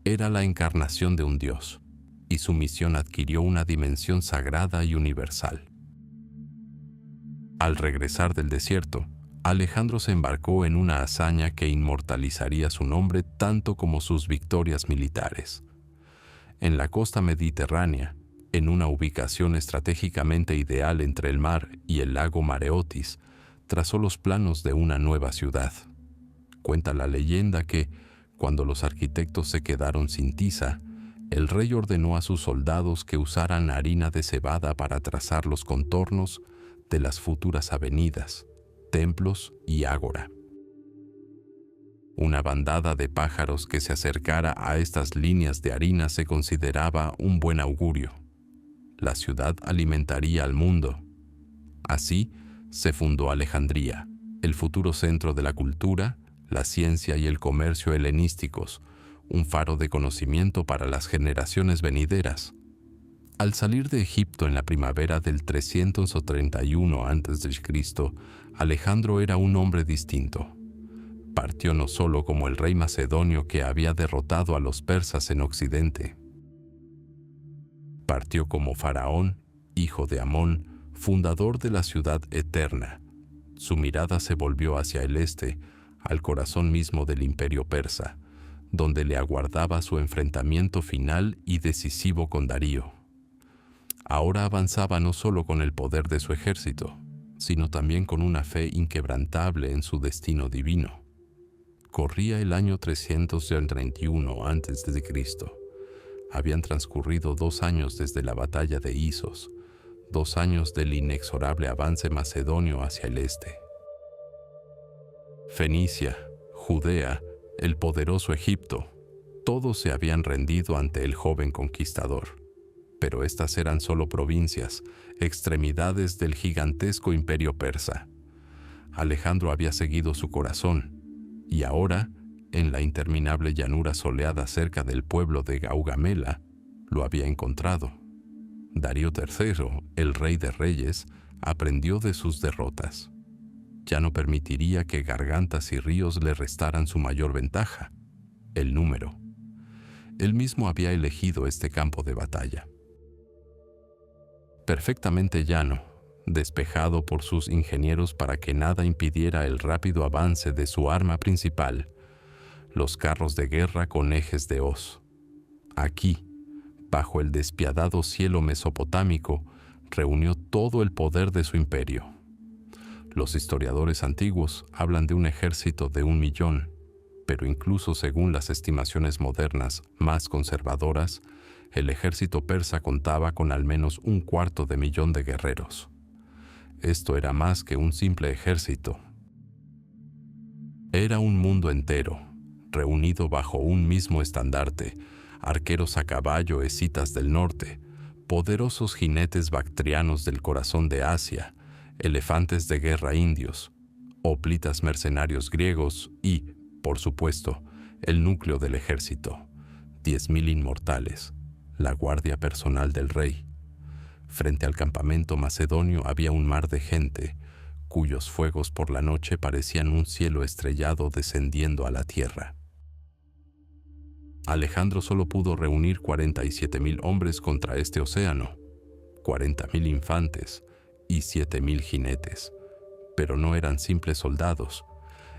era la encarnación de un dios, y su misión adquirió una dimensión sagrada y universal. Al regresar del desierto, Alejandro se embarcó en una hazaña que inmortalizaría su nombre tanto como sus victorias militares. En la costa mediterránea, en una ubicación estratégicamente ideal entre el mar y el lago Mareotis, trazó los planos de una nueva ciudad. Cuenta la leyenda que, cuando los arquitectos se quedaron sin tiza, el rey ordenó a sus soldados que usaran harina de cebada para trazar los contornos de las futuras avenidas, templos y ágora. Una bandada de pájaros que se acercara a estas líneas de harina se consideraba un buen augurio. La ciudad alimentaría al mundo. Así se fundó Alejandría, el futuro centro de la cultura, la ciencia y el comercio helenísticos, un faro de conocimiento para las generaciones venideras. Al salir de Egipto en la primavera del 331 a.C., Alejandro era un hombre distinto. Partió no solo como el rey macedonio que había derrotado a los persas en Occidente. Partió como faraón, hijo de Amón, fundador de la ciudad eterna. Su mirada se volvió hacia el este, al corazón mismo del imperio persa, donde le aguardaba su enfrentamiento final y decisivo con Darío. Ahora avanzaba no solo con el poder de su ejército, sino también con una fe inquebrantable en su destino divino. Corría el año 331 a.C. Habían transcurrido 2 años desde la batalla de Isos, 2 años del inexorable avance macedonio hacia el este. Fenicia, Judea, el poderoso Egipto, todos se habían rendido ante el joven conquistador. Pero estas eran solo provincias, extremidades del gigantesco imperio persa. Alejandro había seguido su corazón, y ahora, en la interminable llanura soleada cerca del pueblo de Gaugamela, lo había encontrado. Darío III, el rey de reyes, aprendió de sus derrotas. Ya no permitiría que gargantas y ríos le restaran su mayor ventaja, el número. Él mismo había elegido este campo de batalla. Perfectamente llano, despejado por sus ingenieros para que nada impidiera el rápido avance de su arma principal, los carros de guerra con ejes de hoz. Aquí, bajo el despiadado cielo mesopotámico, reunió todo el poder de su imperio. Los historiadores antiguos hablan de un ejército de 1.000.000, pero incluso según las estimaciones modernas más conservadoras, el ejército persa contaba con al menos 250.000 de guerreros. Esto era más que un simple ejército. Era un mundo entero, reunido bajo un mismo estandarte, arqueros a caballo escitas del norte, poderosos jinetes bactrianos del corazón de Asia, elefantes de guerra indios, hoplitas mercenarios griegos y, por supuesto, el núcleo del ejército, 10.000 inmortales, la guardia personal del rey. Frente al campamento macedonio había un mar de gente, cuyos fuegos por la noche parecían un cielo estrellado descendiendo a la tierra. Alejandro solo pudo reunir 47.000 hombres contra este océano, 40.000 infantes y 7.000 jinetes, pero no eran simples soldados,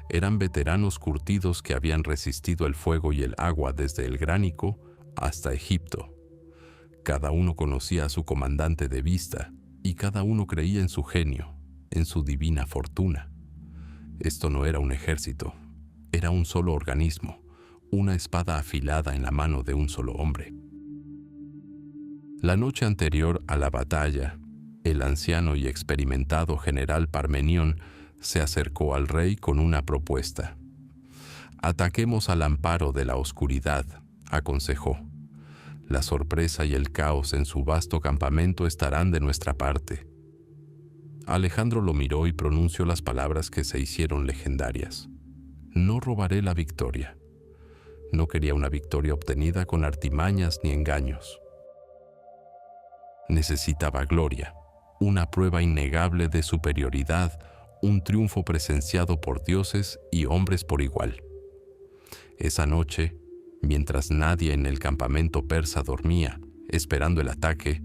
eran veteranos curtidos que habían resistido el fuego y el agua desde el Gránico hasta Egipto. Cada uno conocía a su comandante de vista y cada uno creía en su genio, en su divina fortuna. Esto no era un ejército, era un solo organismo, una espada afilada en la mano de un solo hombre. La noche anterior a la batalla, el anciano y experimentado general Parmenión se acercó al rey con una propuesta. «Ataquemos al amparo de la oscuridad», aconsejó. «La sorpresa y el caos en su vasto campamento estarán de nuestra parte». Alejandro lo miró y pronunció las palabras que se hicieron legendarias. «No robaré la victoria». No quería una victoria obtenida con artimañas ni engaños. Necesitaba gloria, una prueba innegable de superioridad, un triunfo presenciado por dioses y hombres por igual. Esa noche, mientras nadie en el campamento persa dormía, esperando el ataque,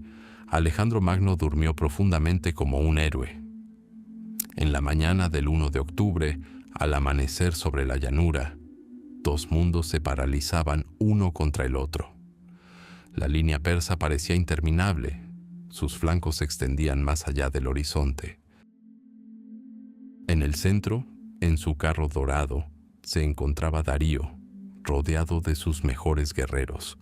Alejandro Magno durmió profundamente como un héroe. En la mañana del 1 de octubre, al amanecer sobre la llanura, dos mundos se paralizaban uno contra el otro. La línea persa parecía interminable, sus flancos se extendían más allá del horizonte. En el centro, en su carro dorado, se encontraba Darío, rodeado de sus mejores guerreros.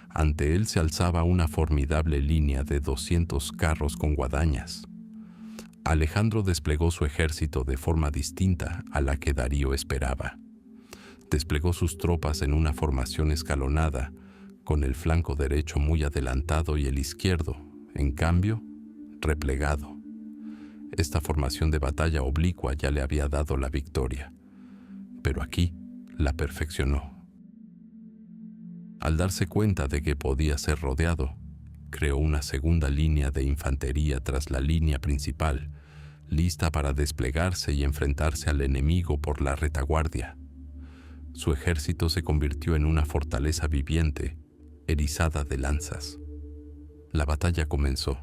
Ante él se alzaba una formidable línea de 200 carros con guadañas. Alejandro desplegó su ejército de forma distinta a la que Darío esperaba. Desplegó sus tropas en una formación escalonada, con el flanco derecho muy adelantado y el izquierdo, en cambio, replegado. Esta formación de batalla oblicua ya le había dado la victoria, pero aquí la perfeccionó. Al darse cuenta de que podía ser rodeado, creó una segunda línea de infantería tras la línea principal, lista para desplegarse y enfrentarse al enemigo por la retaguardia. Su ejército se convirtió en una fortaleza viviente, erizada de lanzas. La batalla comenzó.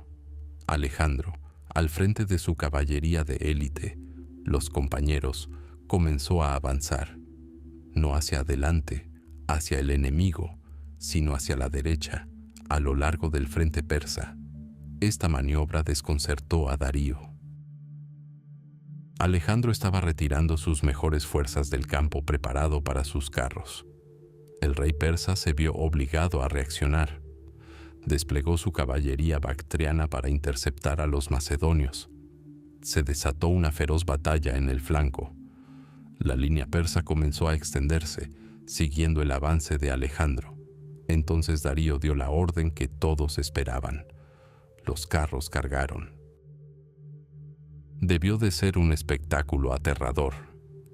Alejandro, al frente de su caballería de élite, los compañeros, comenzó a avanzar, no hacia adelante, hacia el enemigo, sino hacia la derecha, a lo largo del frente persa. Esta maniobra desconcertó a Darío. Alejandro estaba retirando sus mejores fuerzas del campo preparado para sus carros. El rey persa se vio obligado a reaccionar. Desplegó su caballería bactriana para interceptar a los macedonios. Se desató una feroz batalla en el flanco. La línea persa comenzó a extenderse, siguiendo el avance de Alejandro. Entonces Darío dio la orden que todos esperaban. Los carros cargaron. Debió de ser un espectáculo aterrador.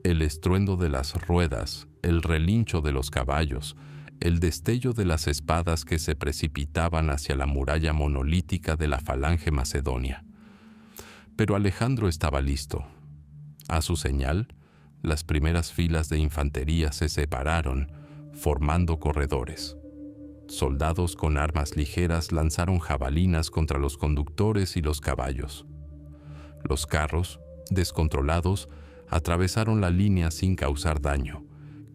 El estruendo de las ruedas, el relincho de los caballos, el destello de las espadas que se precipitaban hacia la muralla monolítica de la falange macedonia. Pero Alejandro estaba listo. A su señal, las primeras filas de infantería se separaron, formando corredores. Soldados con armas ligeras lanzaron jabalinas contra los conductores y los caballos. Los carros, descontrolados, atravesaron la línea sin causar daño,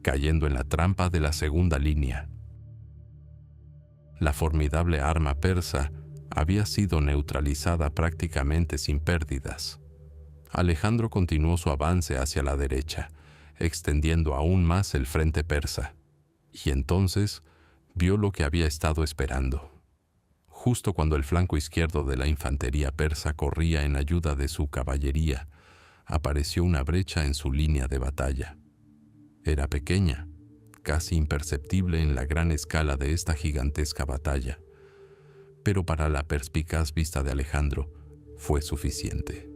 cayendo en la trampa de la segunda línea. La formidable arma persa había sido neutralizada prácticamente sin pérdidas. Alejandro continuó su avance hacia la derecha, extendiendo aún más el frente persa, y entonces vio lo que había estado esperando. Justo cuando el flanco izquierdo de la infantería persa corría en ayuda de su caballería, apareció una brecha en su línea de batalla. Era pequeña, casi imperceptible en la gran escala de esta gigantesca batalla, pero para la perspicaz vista de Alejandro fue suficiente.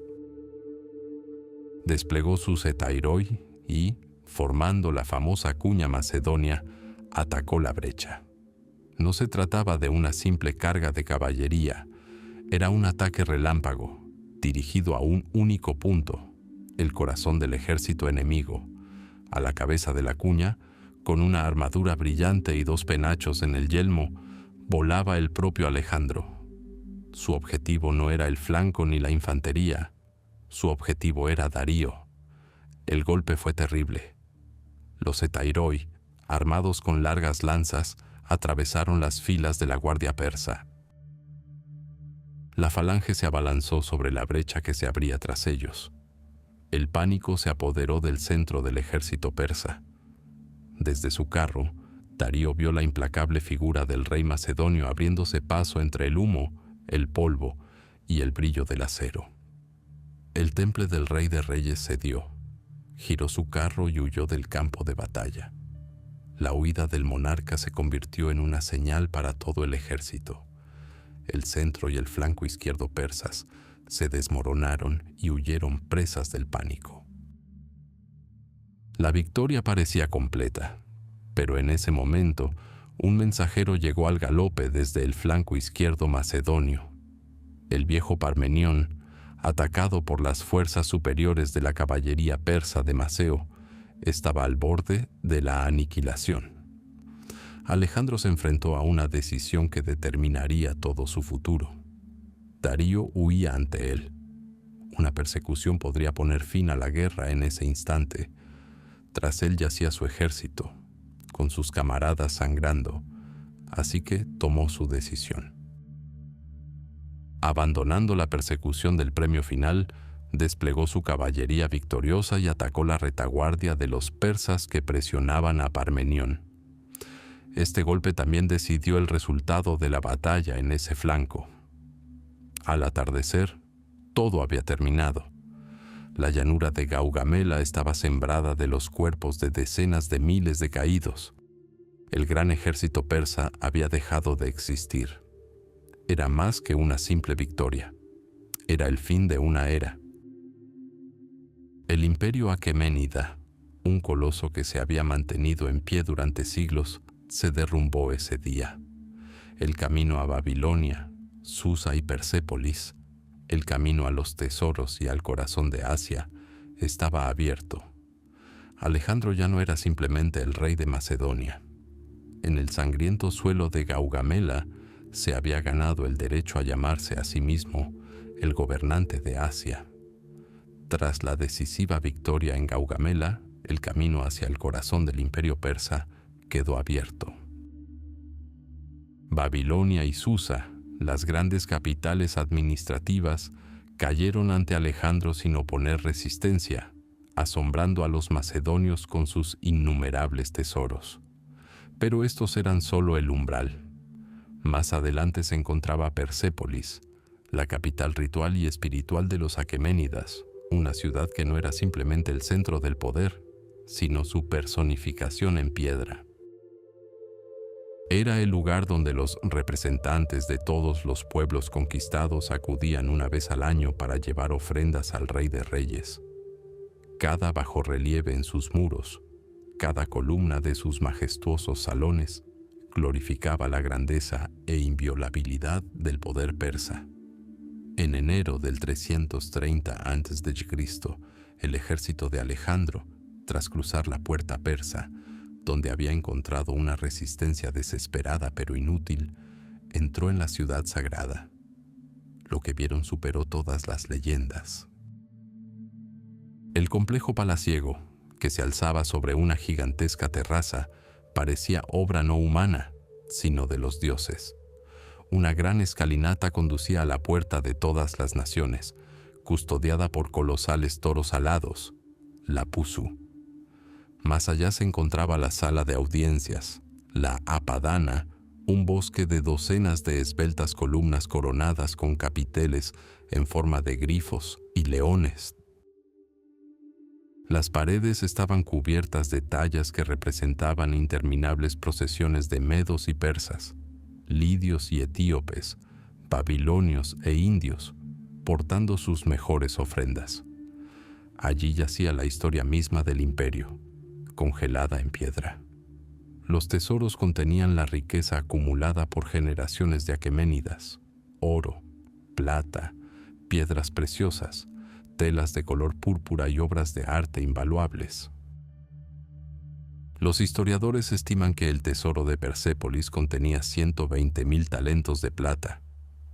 Desplegó su setairoi y, formando la famosa cuña macedonia, atacó la brecha. No se trataba de una simple carga de caballería, era un ataque relámpago, dirigido a un único punto, el corazón del ejército enemigo. A la cabeza de la cuña, con una armadura brillante y 2 penachos en el yelmo, volaba el propio Alejandro. Su objetivo no era el flanco ni la infantería, su objetivo era Darío. El golpe fue terrible. Los setairoi, armados con largas lanzas, atravesaron las filas de la guardia persa. La falange se abalanzó sobre la brecha que se abría tras ellos. El pánico se apoderó del centro del ejército persa. Desde su carro, Darío vio la implacable figura del rey macedonio abriéndose paso entre el humo, el polvo y el brillo del acero. El temple del rey de reyes cedió, giró su carro y huyó del campo de batalla. La huida del monarca se convirtió en una señal para todo el ejército. El centro y el flanco izquierdo persas se desmoronaron y huyeron presas del pánico. La victoria parecía completa, pero en ese momento un mensajero llegó al galope desde el flanco izquierdo macedonio. El viejo Parmenión, atacado por las fuerzas superiores de la caballería persa de Maceo, estaba al borde de la aniquilación. Alejandro se enfrentó a una decisión que determinaría todo su futuro. Darío huía ante él. Una persecución podría poner fin a la guerra en ese instante. Tras él yacía su ejército, con sus camaradas sangrando, así que tomó su decisión. Abandonando la persecución del premio final, desplegó su caballería victoriosa y atacó la retaguardia de los persas que presionaban a Parmenión. Este golpe también decidió el resultado de la batalla en ese flanco. Al atardecer, todo había terminado. La llanura de Gaugamela estaba sembrada de los cuerpos de decenas de miles de caídos. El gran ejército persa había dejado de existir. Era más que una simple victoria. Era el fin de una era. El imperio aqueménida, un coloso que se había mantenido en pie durante siglos, se derrumbó ese día. El camino a Babilonia, Susa y Persépolis, el camino a los tesoros y al corazón de Asia, estaba abierto. Alejandro ya no era simplemente el rey de Macedonia. En el sangriento suelo de Gaugamela se había ganado el derecho a llamarse a sí mismo el gobernante de Asia. Tras la decisiva victoria en Gaugamela, el camino hacia el corazón del imperio persa quedó abierto. Babilonia y Susa, las grandes capitales administrativas, cayeron ante Alejandro sin oponer resistencia, asombrando a los macedonios con sus innumerables tesoros. Pero estos eran solo el umbral. Más adelante se encontraba Persépolis, la capital ritual y espiritual de los aqueménidas, una ciudad que no era simplemente el centro del poder, sino su personificación en piedra. Era el lugar donde los representantes de todos los pueblos conquistados acudían una vez al año para llevar ofrendas al Rey de Reyes. Cada bajorrelieve en sus muros, cada columna de sus majestuosos salones, glorificaba la grandeza e inviolabilidad del poder persa. En enero del 330 a.C., El ejército de Alejandro, tras cruzar la puerta persa, donde había encontrado una resistencia desesperada pero inútil, entró en la ciudad sagrada. Lo que vieron superó todas las leyendas. El complejo palaciego, que se alzaba sobre una gigantesca terraza, parecía obra no humana, sino de los dioses. Una gran escalinata conducía a la puerta de todas las naciones, custodiada por colosales toros alados, la Pusu. Más allá se encontraba la sala de audiencias, la Apadana, un bosque de docenas de esbeltas columnas coronadas con capiteles en forma de grifos y leones. Las paredes estaban cubiertas de tallas que representaban interminables procesiones de medos y persas, lidios y etíopes, babilonios e indios, portando sus mejores ofrendas. Allí yacía la historia misma del imperio, congelada en piedra. Los tesoros contenían la riqueza acumulada por generaciones de aqueménidas: oro, plata, piedras preciosas, telas de color púrpura y obras de arte invaluables. Los historiadores estiman que el tesoro de Persépolis contenía 120.000 talentos de plata,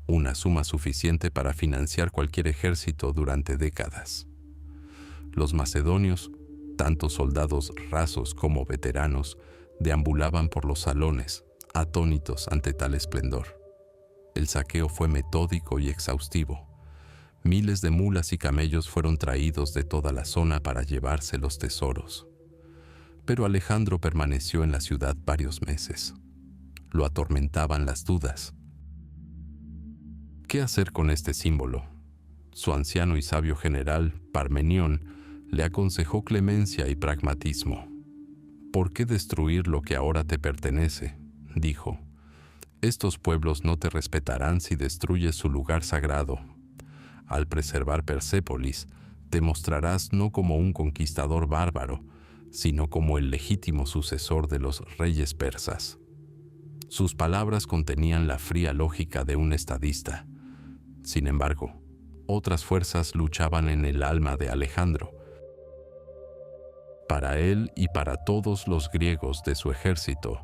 una suma suficiente para financiar cualquier ejército durante décadas. Los macedonios, tanto soldados rasos como veteranos, deambulaban por los salones, atónitos ante tal esplendor. El saqueo fue metódico y exhaustivo. Miles de mulas y camellos fueron traídos de toda la zona para llevarse los tesoros. Pero Alejandro permaneció en la ciudad varios meses. Lo atormentaban las dudas. ¿Qué hacer con este símbolo? Su anciano y sabio general, Parmenión, le aconsejó clemencia y pragmatismo. ¿Por qué destruir lo que ahora te pertenece?, dijo. Estos pueblos no te respetarán si destruyes su lugar sagrado. Al preservar Persépolis, te mostrarás no como un conquistador bárbaro, sino como el legítimo sucesor de los reyes persas. Sus palabras contenían la fría lógica de un estadista. Sin embargo, otras fuerzas luchaban en el alma de Alejandro. Para él y para todos los griegos de su ejército,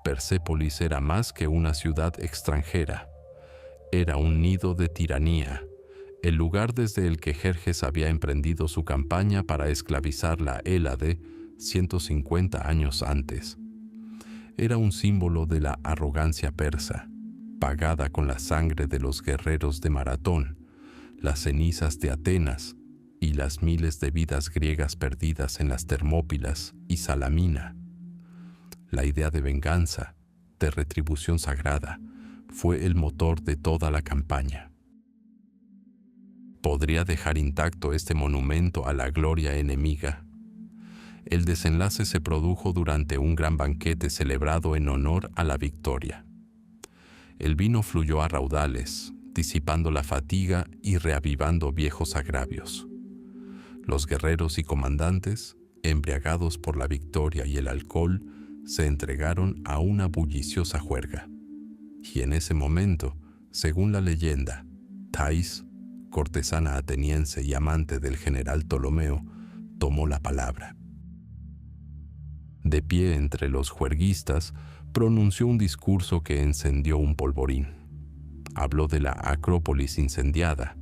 Persépolis era más que una ciudad extranjera. Era un nido de tiranía, el lugar desde el que Jerjes había emprendido su campaña para esclavizar la Hélade 150 años antes. Era un símbolo de la arrogancia persa, pagada con la sangre de los guerreros de Maratón, las cenizas de Atenas y las miles de vidas griegas perdidas en las Termópilas y Salamina. La idea de venganza, de retribución sagrada, fue el motor de toda la campaña. ¿Podría dejar intacto este monumento a la gloria enemiga? El desenlace se produjo durante un gran banquete celebrado en honor a la victoria. El vino fluyó a raudales, disipando la fatiga y reavivando viejos agravios. Los guerreros y comandantes, embriagados por la victoria y el alcohol, se entregaron a una bulliciosa juerga. Y en ese momento, según la leyenda, Thais, cortesana ateniense y amante del general Ptolomeo, tomó la palabra. De pie entre los juerguistas, pronunció un discurso que encendió un polvorín. Habló de la Acrópolis incendiada,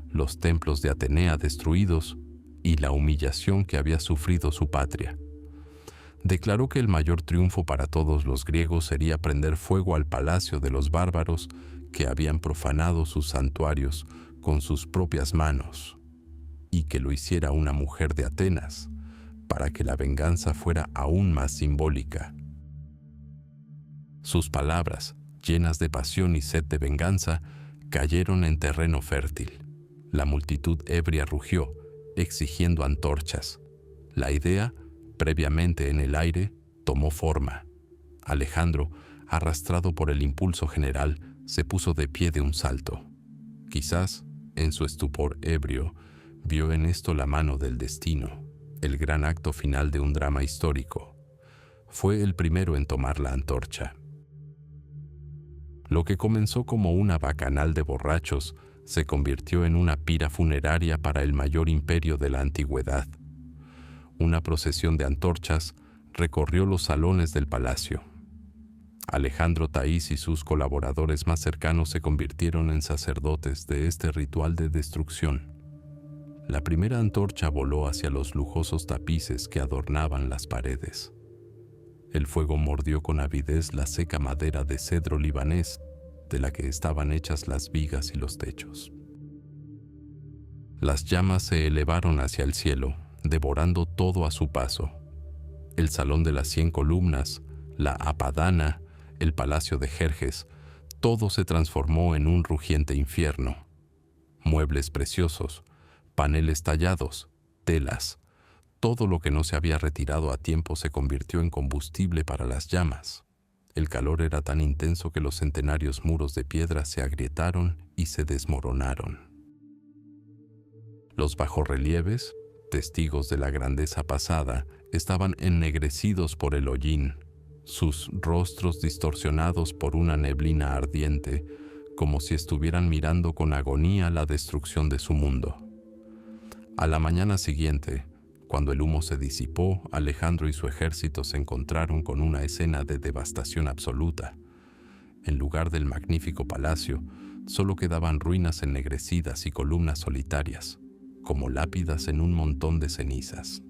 los templos de Atenea destruidos y la humillación que había sufrido su patria. Declaró que el mayor triunfo para todos los griegos sería prender fuego al palacio de los bárbaros que habían profanado sus santuarios con sus propias manos, y que lo hiciera una mujer de Atenas, para que la venganza fuera aún más simbólica. Sus palabras, llenas de pasión y sed de venganza, cayeron en terreno fértil. La multitud ebria rugió, exigiendo antorchas. La idea, previamente en el aire, tomó forma. Alejandro, arrastrado por el impulso general, se puso de pie de un salto. Quizás, en su estupor ebrio, vio en esto la mano del destino, el gran acto final de un drama histórico. Fue el primero en tomar la antorcha. Lo que comenzó como una bacanal de borrachos se convirtió en una pira funeraria para el mayor imperio de la antigüedad. Una procesión de antorchas recorrió los salones del palacio. Alejandro Taís y sus colaboradores más cercanos se convirtieron en sacerdotes de este ritual de destrucción. La primera antorcha voló hacia los lujosos tapices que adornaban las paredes. El fuego mordió con avidez la seca madera de cedro libanés de la que estaban hechas las vigas y los techos. Las llamas se elevaron hacia el cielo, devorando todo a su paso. El salón de las 100 columnas, la Apadana, el palacio de Jerjes, todo se transformó en un rugiente infierno. Muebles preciosos, paneles tallados, telas, todo lo que no se había retirado a tiempo se convirtió en combustible para las llamas. El calor era tan intenso que los centenarios muros de piedra se agrietaron y se desmoronaron. Los bajorrelieves, testigos de la grandeza pasada, estaban ennegrecidos por el hollín, sus rostros distorsionados por una neblina ardiente, como si estuvieran mirando con agonía la destrucción de su mundo. A la mañana siguiente, cuando el humo se disipó, Alejandro y su ejército se encontraron con una escena de devastación absoluta. En lugar del magnífico palacio, solo quedaban ruinas ennegrecidas y columnas solitarias, como lápidas en un montón de cenizas.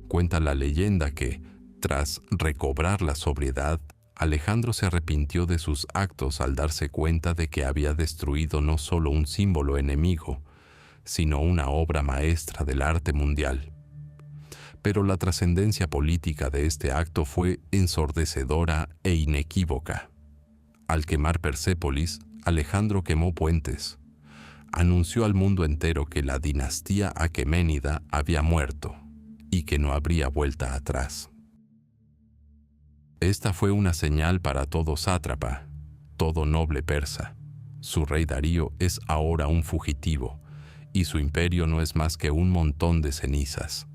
Cuenta la leyenda que, tras recobrar la sobriedad, Alejandro se arrepintió de sus actos al darse cuenta de que había destruido no solo un símbolo enemigo, sino una obra maestra del arte mundial. Pero la trascendencia política de este acto fue ensordecedora e inequívoca. Al quemar Persépolis, Alejandro quemó puentes. Anunció al mundo entero que la dinastía aqueménida había muerto y que no habría vuelta atrás. Esta fue una señal para todo sátrapa, todo noble persa. Su rey Darío es ahora un fugitivo, y su imperio no es más que un montón de cenizas.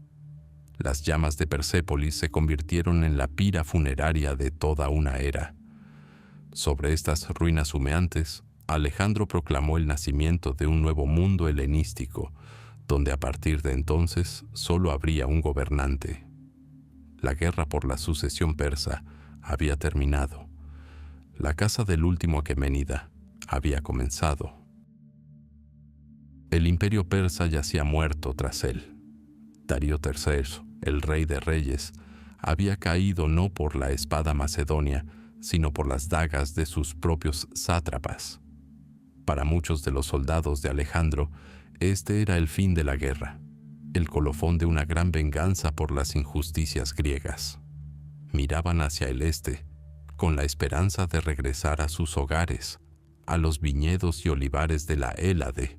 Las llamas de Persépolis se convirtieron en la pira funeraria de toda una era. Sobre estas ruinas humeantes, Alejandro proclamó el nacimiento de un nuevo mundo helenístico, donde a partir de entonces solo habría un gobernante. La guerra por la sucesión persa había terminado. La casa del último aqueménida había comenzado. El imperio persa yacía muerto tras él. Darío III, el rey de reyes, había caído no por la espada macedonia, sino por las dagas de sus propios sátrapas. Para muchos de los soldados de Alejandro, este era el fin de la guerra, el colofón de una gran venganza por las injusticias griegas. Miraban hacia el este, con la esperanza de regresar a sus hogares, a los viñedos y olivares de la Hélade.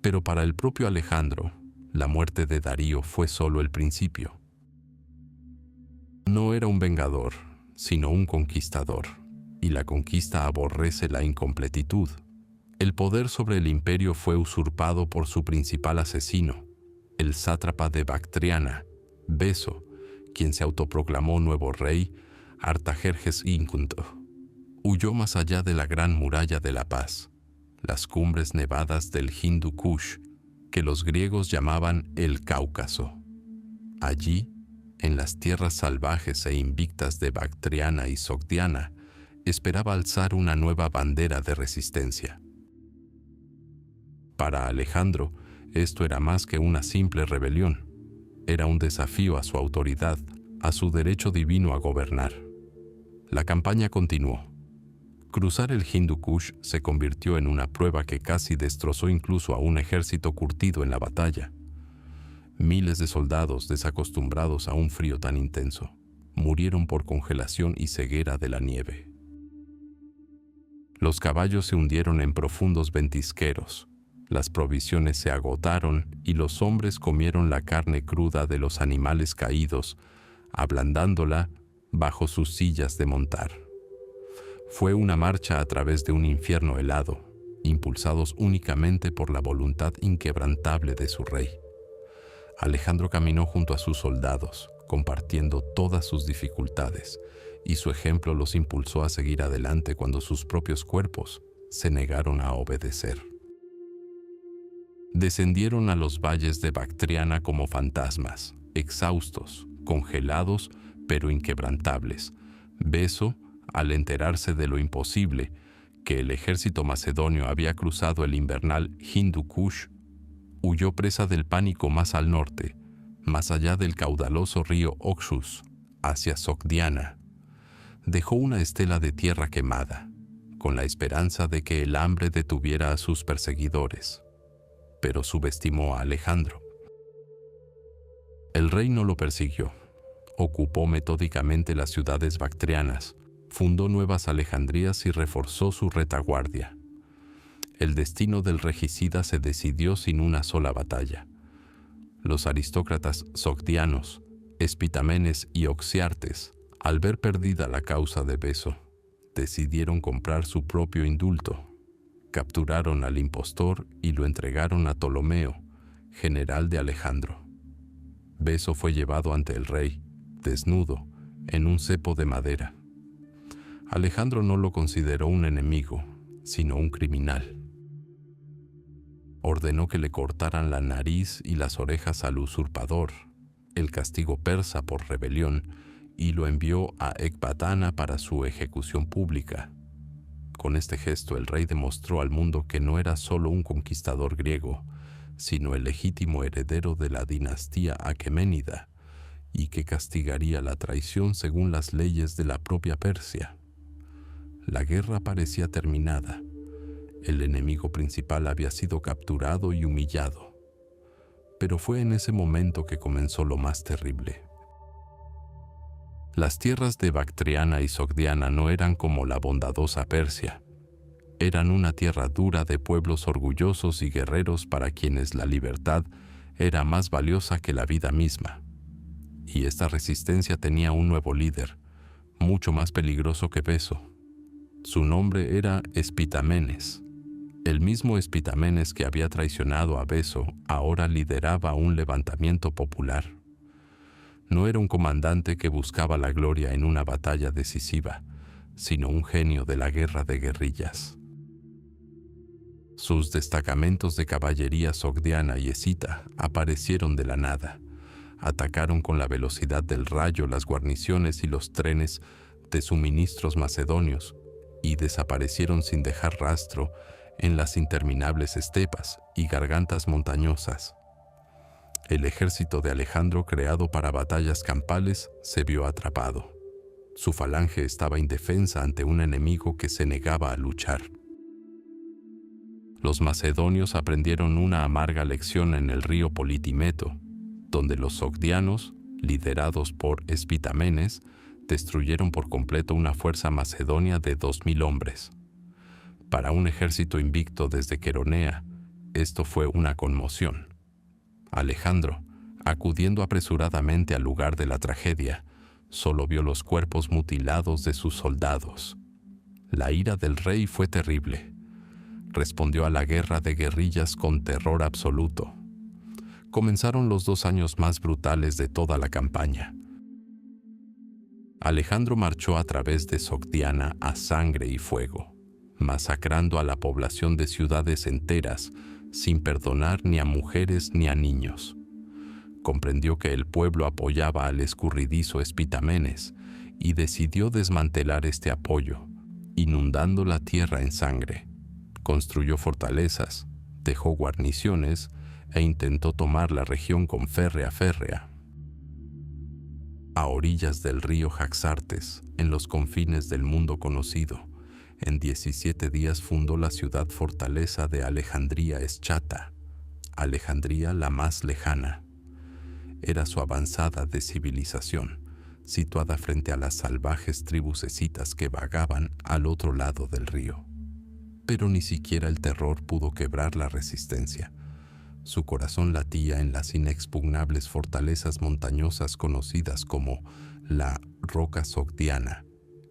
Pero para el propio Alejandro, la muerte de Darío fue solo el principio. No era un vengador, sino un conquistador, y la conquista aborrece la incompletitud. El poder sobre el imperio fue usurpado por su principal asesino, el sátrapa de Bactriana, Beso, quien se autoproclamó nuevo rey, Artajerjes Inkunto. Huyó más allá de la gran muralla de la paz, las cumbres nevadas del Hindu Kush, que los griegos llamaban el Cáucaso. Allí, en las tierras salvajes e invictas de Bactriana y Sogdiana, esperaba alzar una nueva bandera de resistencia. Para Alejandro, esto era más que una simple rebelión. Era un desafío a su autoridad, a su derecho divino a gobernar. La campaña continuó. Cruzar el Hindu Kush se convirtió en una prueba que casi destrozó incluso a un ejército curtido en la batalla. Miles de soldados desacostumbrados a un frío tan intenso murieron por congelación y ceguera de la nieve. Los caballos se hundieron en profundos ventisqueros, las provisiones se agotaron y los hombres comieron la carne cruda de los animales caídos, ablandándola bajo sus sillas de montar. Fue una marcha a través de un infierno helado, impulsados únicamente por la voluntad inquebrantable de su rey. Alejandro caminó junto a sus soldados, compartiendo todas sus dificultades, y su ejemplo los impulsó a seguir adelante cuando sus propios cuerpos se negaron a obedecer. Descendieron a los valles de Bactriana como fantasmas, exhaustos, congelados, pero inquebrantables. Beso, al enterarse de lo imposible, que el ejército macedonio había cruzado el invernal Hindu Kush, huyó presa del pánico más al norte, más allá del caudaloso río Oxus, hacia Sogdiana. Dejó una estela de tierra quemada, con la esperanza de que el hambre detuviera a sus perseguidores, pero subestimó a Alejandro. El rey no lo persiguió. Ocupó metódicamente las ciudades bactrianas, fundó nuevas Alejandrías y reforzó su retaguardia. El destino del regicida se decidió sin una sola batalla. Los aristócratas sogdianos, Espitamenes y Oxiartes, al ver perdida la causa de Beso, decidieron comprar su propio indulto. Capturaron al impostor y lo entregaron a Ptolomeo, general de Alejandro. Beso fue llevado ante el rey, desnudo, en un cepo de madera. Alejandro no lo consideró un enemigo, sino un criminal. Ordenó que le cortaran la nariz y las orejas al usurpador, el castigo persa por rebelión, y lo envió a Ecbatana para su ejecución pública. Con este gesto el rey demostró al mundo que no era solo un conquistador griego, sino el legítimo heredero de la dinastía aqueménida, y que castigaría la traición según las leyes de la propia Persia. La guerra parecía terminada. El enemigo principal había sido capturado y humillado. Pero fue en ese momento que comenzó lo más terrible. Las tierras de Bactriana y Sogdiana no eran como la bondadosa Persia. Eran una tierra dura de pueblos orgullosos y guerreros para quienes la libertad era más valiosa que la vida misma. Y esta resistencia tenía un nuevo líder, mucho más peligroso que Beso. Su nombre era Espitamenes. El mismo Espitamenes que había traicionado a Beso ahora lideraba un levantamiento popular. No era un comandante que buscaba la gloria en una batalla decisiva, sino un genio de la guerra de guerrillas. Sus destacamentos de caballería sogdiana y escita aparecieron de la nada. Atacaron con la velocidad del rayo las guarniciones y los trenes de suministros macedonios y desaparecieron sin dejar rastro en las interminables estepas y gargantas montañosas. El ejército de Alejandro, creado para batallas campales, se vio atrapado. Su falange estaba indefensa ante un enemigo que se negaba a luchar. Los macedonios aprendieron una amarga lección en el río Politimeto, donde los sogdianos, liderados por Espitamenes, destruyeron por completo una fuerza macedonia de 2000 hombres. Para un ejército invicto desde Queronea, esto fue una conmoción. Alejandro, acudiendo apresuradamente al lugar de la tragedia, solo vio los cuerpos mutilados de sus soldados. La ira del rey fue terrible. Respondió a la guerra de guerrillas con terror absoluto. Comenzaron los 2 años más brutales de toda la campaña. Alejandro marchó a través de Sogdiana a sangre y fuego, masacrando a la población de ciudades enteras, sin perdonar ni a mujeres ni a niños. Comprendió que el pueblo apoyaba al escurridizo Espitamenes y decidió desmantelar este apoyo, inundando la tierra en sangre. Construyó fortalezas, dejó guarniciones e intentó tomar la región con férrea. A orillas del río Jaxartes, en los confines del mundo conocido, en 17 días fundó la ciudad fortaleza de Alejandría Eschata, Alejandría la más lejana. Era su avanzada de civilización, situada frente a las salvajes tribus escitas que vagaban al otro lado del río. Pero ni siquiera el terror pudo quebrar la resistencia. Su corazón latía en las inexpugnables fortalezas montañosas conocidas como la Roca Sogdiana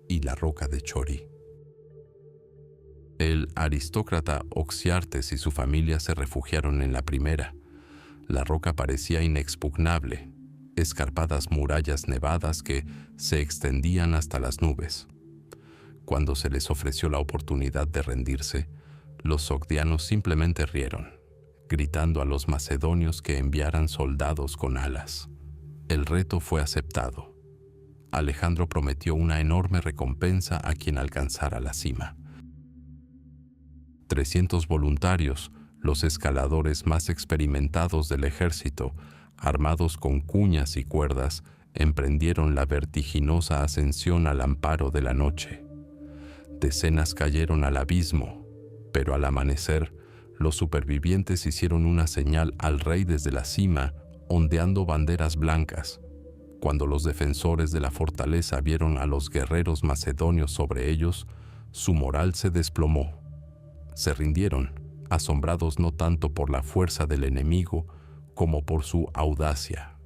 y la Roca de Chori. El aristócrata Oxiartes y su familia se refugiaron en la primera. La roca parecía inexpugnable, escarpadas murallas nevadas que se extendían hasta las nubes. Cuando se les ofreció la oportunidad de rendirse, los sogdianos simplemente rieron, gritando a los macedonios que enviaran soldados con alas. El reto fue aceptado. Alejandro prometió una enorme recompensa a quien alcanzara la cima. 300 voluntarios, los escaladores más experimentados del ejército, armados con cuñas y cuerdas, emprendieron la vertiginosa ascensión al amparo de la noche. Decenas cayeron al abismo, pero al amanecer, los supervivientes hicieron una señal al rey desde la cima, ondeando banderas blancas. Cuando los defensores de la fortaleza vieron a los guerreros macedonios sobre ellos, su moral se desplomó. Se rindieron, asombrados no tanto por la fuerza del enemigo como por su audacia.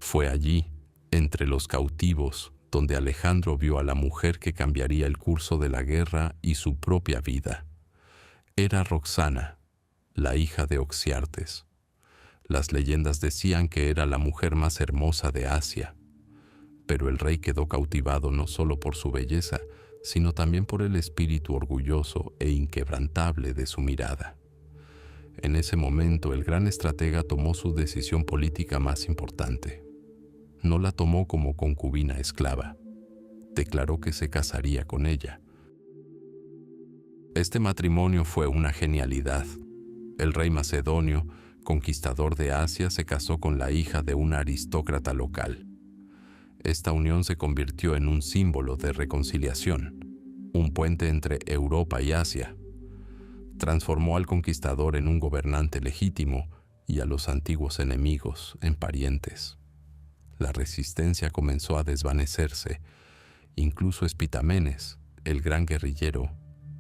Fue allí, entre los cautivos, donde Alejandro vio a la mujer que cambiaría el curso de la guerra y su propia vida. Era Roxana, la hija de Oxiartes. Las leyendas decían que era la mujer más hermosa de Asia, pero el rey quedó cautivado no solo por su belleza, sino también por el espíritu orgulloso e inquebrantable de su mirada. En ese momento, el gran estratega tomó su decisión política más importante. No la tomó como concubina esclava. Declaró que se casaría con ella. Este matrimonio fue una genialidad. El rey macedonio, conquistador de Asia, se casó con la hija de un aristócrata local. Esta unión se convirtió en un símbolo de reconciliación, un puente entre Europa y Asia. Transformó al conquistador en un gobernante legítimo y a los antiguos enemigos en parientes. La resistencia comenzó a desvanecerse. Incluso Espitamenes, el gran guerrillero,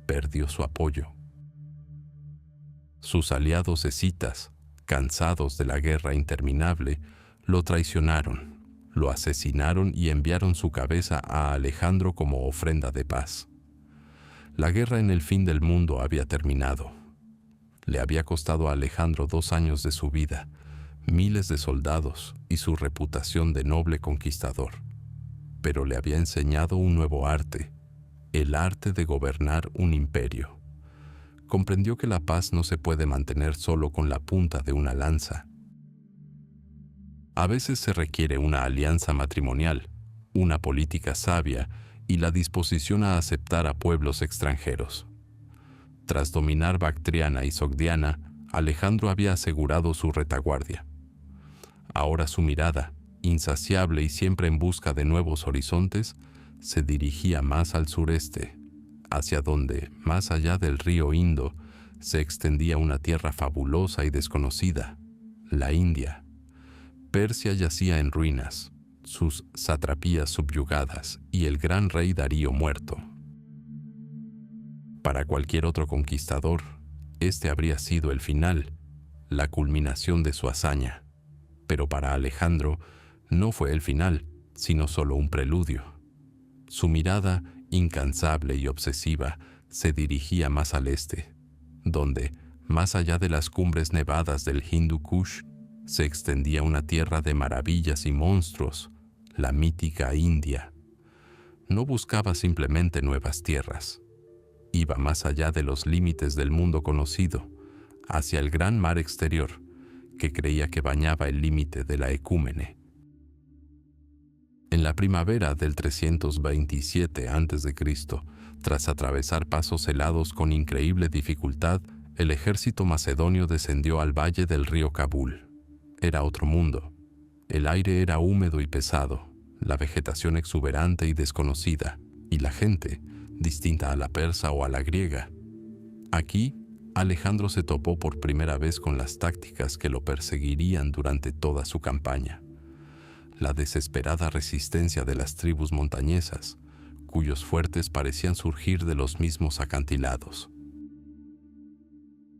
perdió su apoyo. Sus aliados escitas, cansados de la guerra interminable, lo traicionaron, lo asesinaron y enviaron su cabeza a Alejandro como ofrenda de paz. La guerra en el fin del mundo había terminado. Le había costado a Alejandro 2 años de su vida, miles de soldados y su reputación de noble conquistador. Pero le había enseñado un nuevo arte, el arte de gobernar un imperio. Comprendió que la paz no se puede mantener solo con la punta de una lanza. A veces se requiere una alianza matrimonial, una política sabia y la disposición a aceptar a pueblos extranjeros. Tras dominar Bactriana y Sogdiana, Alejandro había asegurado su retaguardia. Ahora su mirada, insaciable y siempre en busca de nuevos horizontes, se dirigía más al sureste, hacia donde, más allá del río Indo, se extendía una tierra fabulosa y desconocida, la India. Persia yacía en ruinas, sus satrapías subyugadas y el gran rey Darío muerto. Para cualquier otro conquistador, este habría sido el final, la culminación de su hazaña. Pero para Alejandro no fue el final, sino solo un preludio. Su mirada, incansable y obsesiva, se dirigía más al este, donde, más allá de las cumbres nevadas del Hindu Kush, se extendía una tierra de maravillas y monstruos, la mítica India. No buscaba simplemente nuevas tierras. Iba más allá de los límites del mundo conocido, hacia el gran mar exterior, que creía que bañaba el límite de la Ecúmene. En la primavera del 327 a.C., tras atravesar pasos helados con increíble dificultad, el ejército macedonio descendió al valle del río Kabul. Era otro mundo. El aire era húmedo y pesado, la vegetación exuberante y desconocida, y la gente, distinta a la persa o a la griega. Aquí, Alejandro se topó por primera vez con las tácticas que lo perseguirían durante toda su campaña. La desesperada resistencia de las tribus montañesas, cuyos fuertes parecían surgir de los mismos acantilados.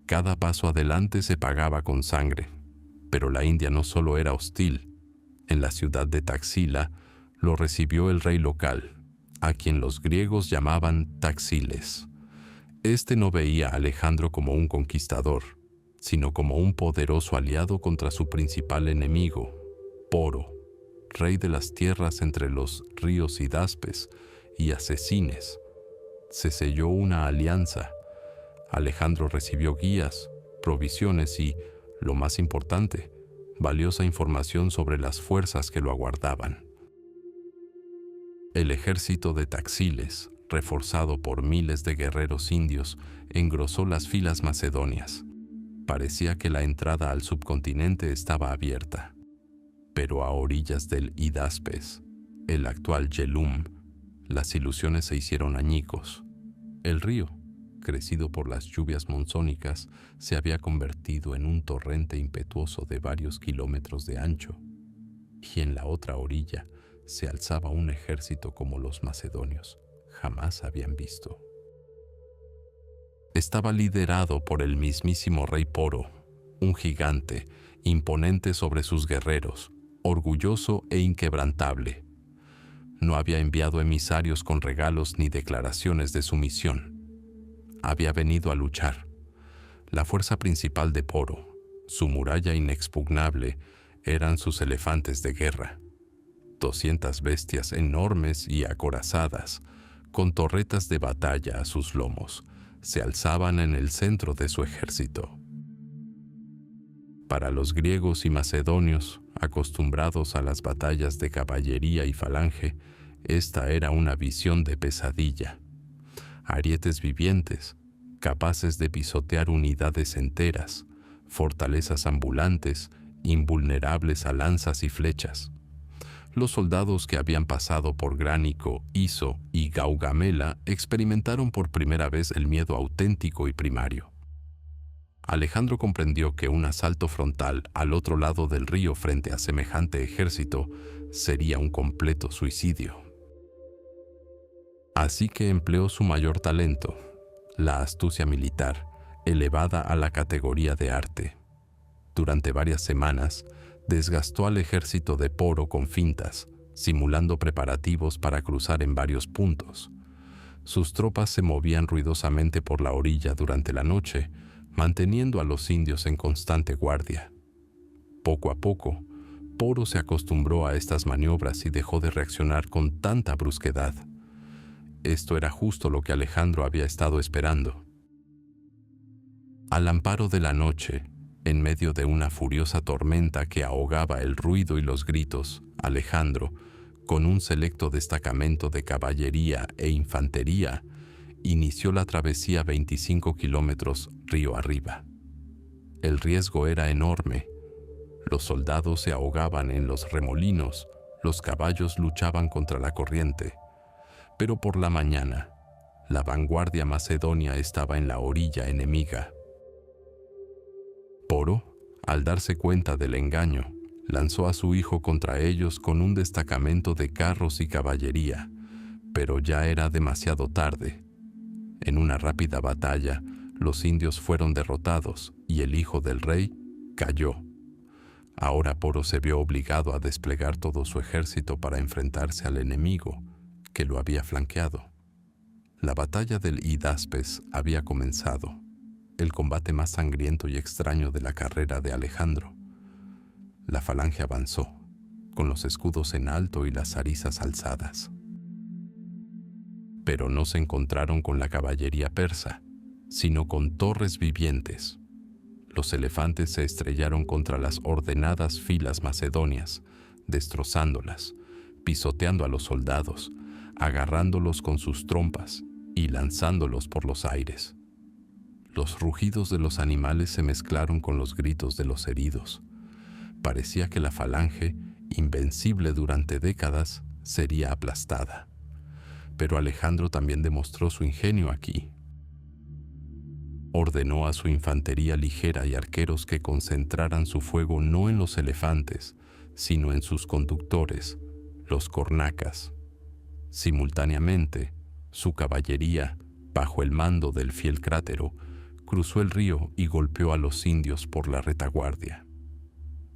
Cada paso adelante se pagaba con sangre, pero la India no solo era hostil. En la ciudad de Taxila lo recibió el rey local, a quien los griegos llamaban Taxiles. Este no veía a Alejandro como un conquistador, sino como un poderoso aliado contra su principal enemigo, Poro, rey de las tierras entre los ríos Hidaspes y asesines. Se selló una alianza. Alejandro recibió guías, provisiones y, lo más importante, valiosa información sobre las fuerzas que lo aguardaban. El ejército de Taxiles, reforzado por miles de guerreros indios, engrosó las filas macedonias. Parecía que la entrada al subcontinente estaba abierta. Pero a orillas del Hidaspes, el actual Yelum, las ilusiones se hicieron añicos. El río, crecido por las lluvias monzónicas, se había convertido en un torrente impetuoso de varios kilómetros de ancho, y en la otra orilla se alzaba un ejército como los macedonios jamás habían visto. Estaba liderado por el mismísimo rey Poro, un gigante, imponente sobre sus guerreros, orgulloso e inquebrantable. No había enviado emisarios con regalos ni declaraciones de sumisión. Había venido a luchar. La fuerza principal de Poro, su muralla inexpugnable, eran sus elefantes de guerra. 200 bestias enormes y acorazadas, con torretas de batalla a sus lomos, se alzaban en el centro de su ejército. Para los griegos y macedonios, acostumbrados a las batallas de caballería y falange, esta era una visión de pesadilla. Arietes vivientes, capaces de pisotear unidades enteras, fortalezas ambulantes, invulnerables a lanzas y flechas. Los soldados que habían pasado por Gránico, Iso y Gaugamela experimentaron por primera vez el miedo auténtico y primario. Alejandro comprendió que un asalto frontal al otro lado del río frente a semejante ejército sería un completo suicidio. Así que empleó su mayor talento, la astucia militar, elevada a la categoría de arte. Durante varias semanas, desgastó al ejército de Poro con fintas, simulando preparativos para cruzar en varios puntos. Sus tropas se movían ruidosamente por la orilla durante la noche, manteniendo a los indios en constante guardia. Poco a poco, Poro se acostumbró a estas maniobras y dejó de reaccionar con tanta brusquedad. Esto era justo lo que Alejandro había estado esperando. Al amparo de la noche, en medio de una furiosa tormenta que ahogaba el ruido y los gritos, Alejandro, con un selecto destacamento de caballería e infantería, inició la travesía 25 kilómetros río arriba. El riesgo era enorme. Los soldados se ahogaban en los remolinos, los caballos luchaban contra la corriente. Pero por la mañana, la vanguardia macedonia estaba en la orilla enemiga. Poro, al darse cuenta del engaño, lanzó a su hijo contra ellos con un destacamento de carros y caballería, pero ya era demasiado tarde. En una rápida batalla, los indios fueron derrotados y el hijo del rey cayó. Ahora Poro se vio obligado a desplegar todo su ejército para enfrentarse al enemigo que lo había flanqueado. La batalla del Hidaspes había comenzado, el combate más sangriento y extraño de la carrera de Alejandro. La falange avanzó, con los escudos en alto y las arizas alzadas. Pero no se encontraron con la caballería persa, sino con torres vivientes. Los elefantes se estrellaron contra las ordenadas filas macedonias, destrozándolas, pisoteando a los soldados, agarrándolos con sus trompas y lanzándolos por los aires. Los rugidos de los animales se mezclaron con los gritos de los heridos. Parecía que la falange, invencible durante décadas, sería aplastada. Pero Alejandro también demostró su ingenio aquí. Ordenó a su infantería ligera y arqueros que concentraran su fuego no en los elefantes, sino en sus conductores, los cornacas. Simultáneamente, su caballería, bajo el mando del fiel Crátero, cruzó el río y golpeó a los indios por la retaguardia.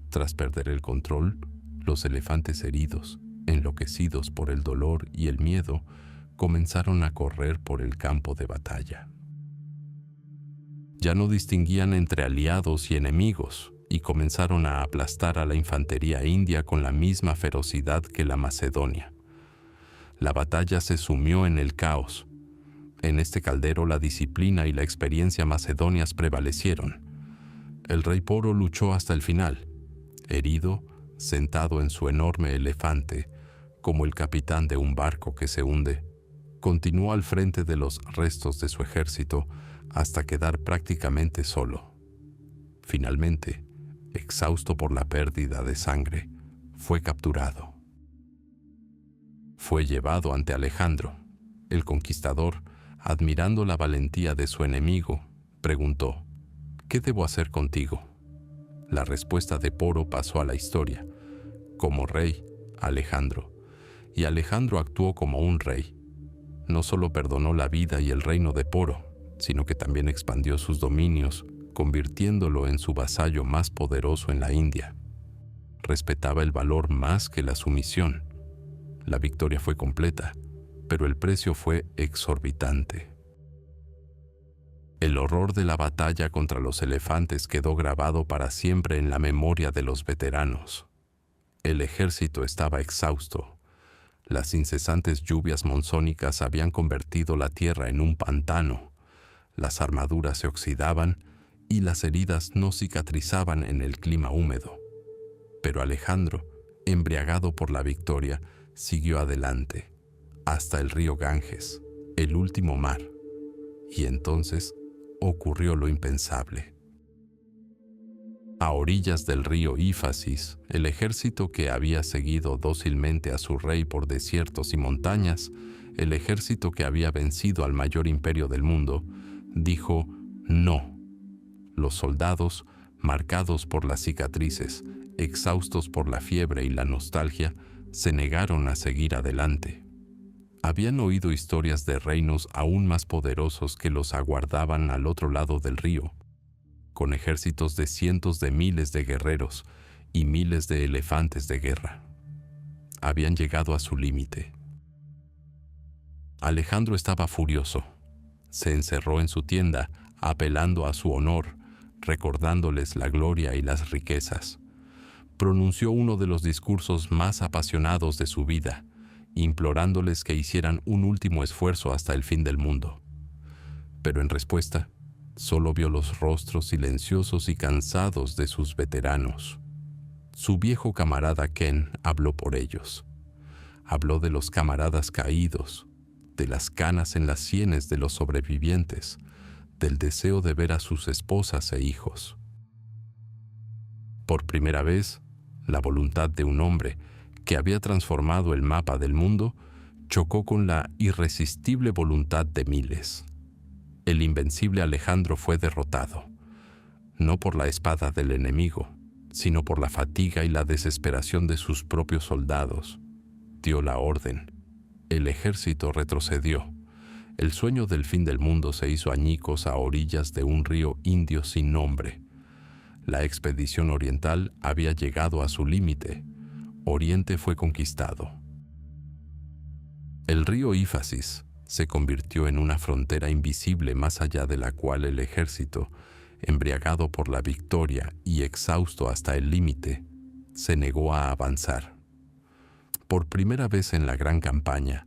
Tras perder el control, los elefantes heridos, enloquecidos por el dolor y el miedo, comenzaron a correr por el campo de batalla. Ya no distinguían entre aliados y enemigos y comenzaron a aplastar a la infantería india con la misma ferocidad que la macedonia. La batalla se sumió en el caos. En este caldero la disciplina y la experiencia macedonias prevalecieron. El rey Poro luchó hasta el final, herido, sentado en su enorme elefante, como el capitán de un barco que se hunde. Continuó al frente de los restos de su ejército hasta quedar prácticamente solo. Finalmente, exhausto por la pérdida de sangre, fue capturado. Fue llevado ante Alejandro. El conquistador, admirando la valentía de su enemigo, preguntó: ¿qué debo hacer contigo? La respuesta de Poro pasó a la historia. Como rey, Alejandro. Y Alejandro actuó como un rey. No solo perdonó la vida y el reino de Poro, sino que también expandió sus dominios, convirtiéndolo en su vasallo más poderoso en la India. Respetaba el valor más que la sumisión. La victoria fue completa, pero el precio fue exorbitante. El horror de la batalla contra los elefantes quedó grabado para siempre en la memoria de los veteranos. El ejército estaba exhausto. Las incesantes lluvias monzónicas habían convertido la tierra en un pantano. Las armaduras se oxidaban y las heridas no cicatrizaban en el clima húmedo. Pero Alejandro, embriagado por la victoria, siguió adelante, hasta el río Ganges, el último mar. Y entonces ocurrió lo impensable. A orillas del río Éfasis, el ejército que había seguido dócilmente a su rey por desiertos y montañas, el ejército que había vencido al mayor imperio del mundo, dijo no. Los soldados, marcados por las cicatrices, exhaustos por la fiebre y la nostalgia, se negaron a seguir adelante. Habían oído historias de reinos aún más poderosos que los aguardaban al otro lado del río, con ejércitos de cientos de miles de guerreros y miles de elefantes de guerra. Habían llegado a su límite. Alejandro estaba furioso. Se encerró en su tienda, apelando a su honor, recordándoles la gloria y las riquezas. Pronunció uno de los discursos más apasionados de su vida, implorándoles que hicieran un último esfuerzo hasta el fin del mundo. Pero en respuesta, solo vio los rostros silenciosos y cansados de sus veteranos. Su viejo camarada Ken habló por ellos. Habló de los camaradas caídos, de las canas en las sienes de los sobrevivientes, del deseo de ver a sus esposas e hijos. Por primera vez, la voluntad de un hombre que había transformado el mapa del mundo chocó con la irresistible voluntad de miles. El invencible Alejandro fue derrotado, no por la espada del enemigo, sino por la fatiga y la desesperación de sus propios soldados. Dio la orden. El ejército retrocedió. El sueño del fin del mundo se hizo añicos a orillas de un río indio sin nombre. La expedición oriental había llegado a su límite. Oriente fue conquistado. El río Éfasis se convirtió en una frontera invisible más allá de la cual el ejército, embriagado por la victoria y exhausto hasta el límite, se negó a avanzar. Por primera vez en la gran campaña,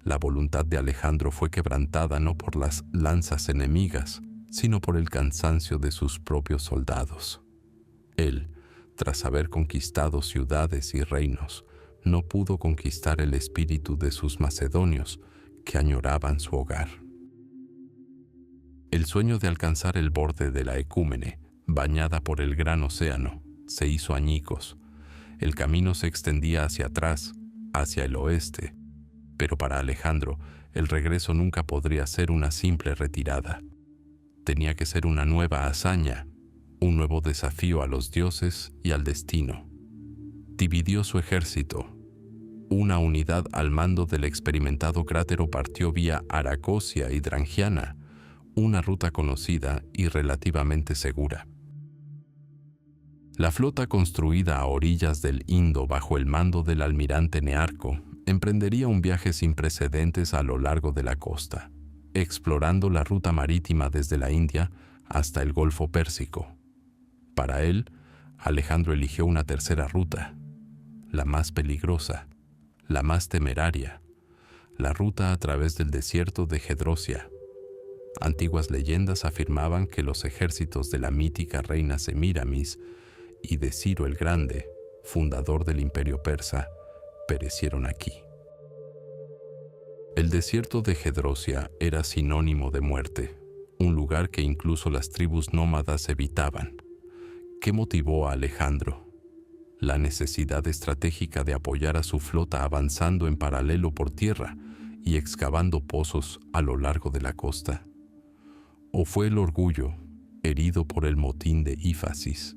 la voluntad de Alejandro fue quebrantada no por las lanzas enemigas, sino por el cansancio de sus propios soldados. Él, tras haber conquistado ciudades y reinos, no pudo conquistar el espíritu de sus macedonios que añoraban su hogar. El sueño de alcanzar el borde de la Ecúmene, bañada por el gran océano, se hizo añicos. El camino se extendía hacia atrás, hacia el oeste, pero para Alejandro el regreso nunca podría ser una simple retirada. Tenía que ser una nueva hazaña, un nuevo desafío a los dioses y al destino. Dividió su ejército. Una unidad al mando del experimentado Crátero partió vía Aracosia y Drangiana, una ruta conocida y relativamente segura. La flota construida a orillas del Indo bajo el mando del almirante Nearco emprendería un viaje sin precedentes a lo largo de la costa, explorando la ruta marítima desde la India hasta el Golfo Pérsico. Para él, Alejandro eligió una 3ª ruta, la más peligrosa, la más temeraria, la ruta a través del desierto de Gedrosia. Antiguas leyendas afirmaban que los ejércitos de la mítica reina Semíramis y de Ciro el Grande, fundador del imperio persa, perecieron aquí. El desierto de Gedrosia era sinónimo de muerte, un lugar que incluso las tribus nómadas evitaban. ¿Qué motivó a Alejandro? La necesidad estratégica de apoyar a su flota avanzando en paralelo por tierra y excavando pozos a lo largo de la costa. ¿O fue el orgullo, herido por el motín de Éfasis,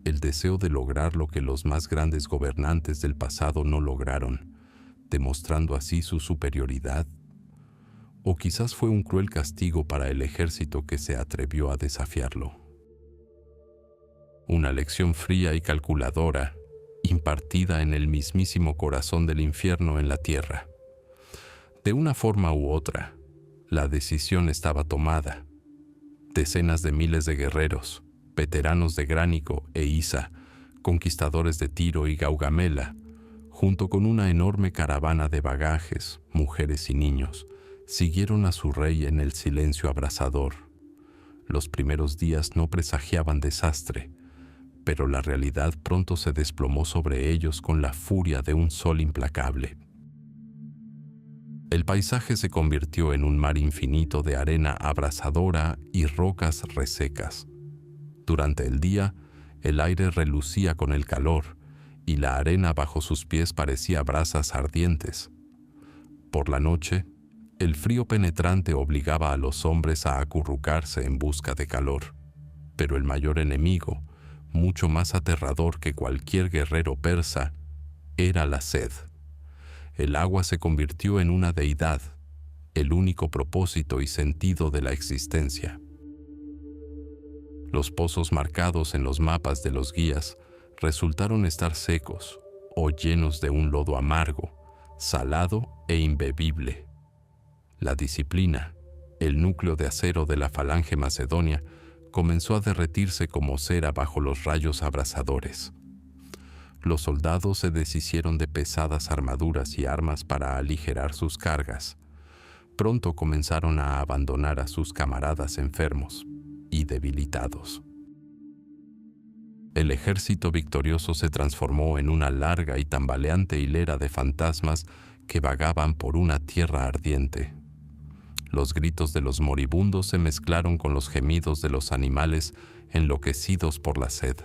el deseo de lograr lo que los más grandes gobernantes del pasado no lograron, demostrando así su superioridad? ¿O quizás fue un cruel castigo para el ejército que se atrevió a desafiarlo? Una lección fría y calculadora, impartida en el mismísimo corazón del infierno en la tierra. De una forma u otra, la decisión estaba tomada. Decenas de miles de guerreros, veteranos de Gránico e Isa, conquistadores de Tiro y Gaugamela, junto con una enorme caravana de bagajes, mujeres y niños, siguieron a su rey en el silencio abrasador. Los primeros días no presagiaban desastre, pero la realidad pronto se desplomó sobre ellos con la furia de un sol implacable. El paisaje se convirtió en un mar infinito de arena abrasadora y rocas resecas. Durante el día, el aire relucía con el calor y la arena bajo sus pies parecía brasas ardientes. Por la noche, el frío penetrante obligaba a los hombres a acurrucarse en busca de calor. Pero el mayor enemigo, mucho más aterrador que cualquier guerrero persa, era la sed. El agua se convirtió en una deidad, el único propósito y sentido de la existencia. Los pozos marcados en los mapas de los guías resultaron estar secos o llenos de un lodo amargo, salado e imbebible. La disciplina, el núcleo de acero de la falange macedonia, comenzó a derretirse como cera bajo los rayos abrasadores. Los soldados se deshicieron de pesadas armaduras y armas para aligerar sus cargas. Pronto comenzaron a abandonar a sus camaradas enfermos y debilitados. El ejército victorioso se transformó en una larga y tambaleante hilera de fantasmas que vagaban por una tierra ardiente. Los gritos de los moribundos se mezclaron con los gemidos de los animales enloquecidos por la sed.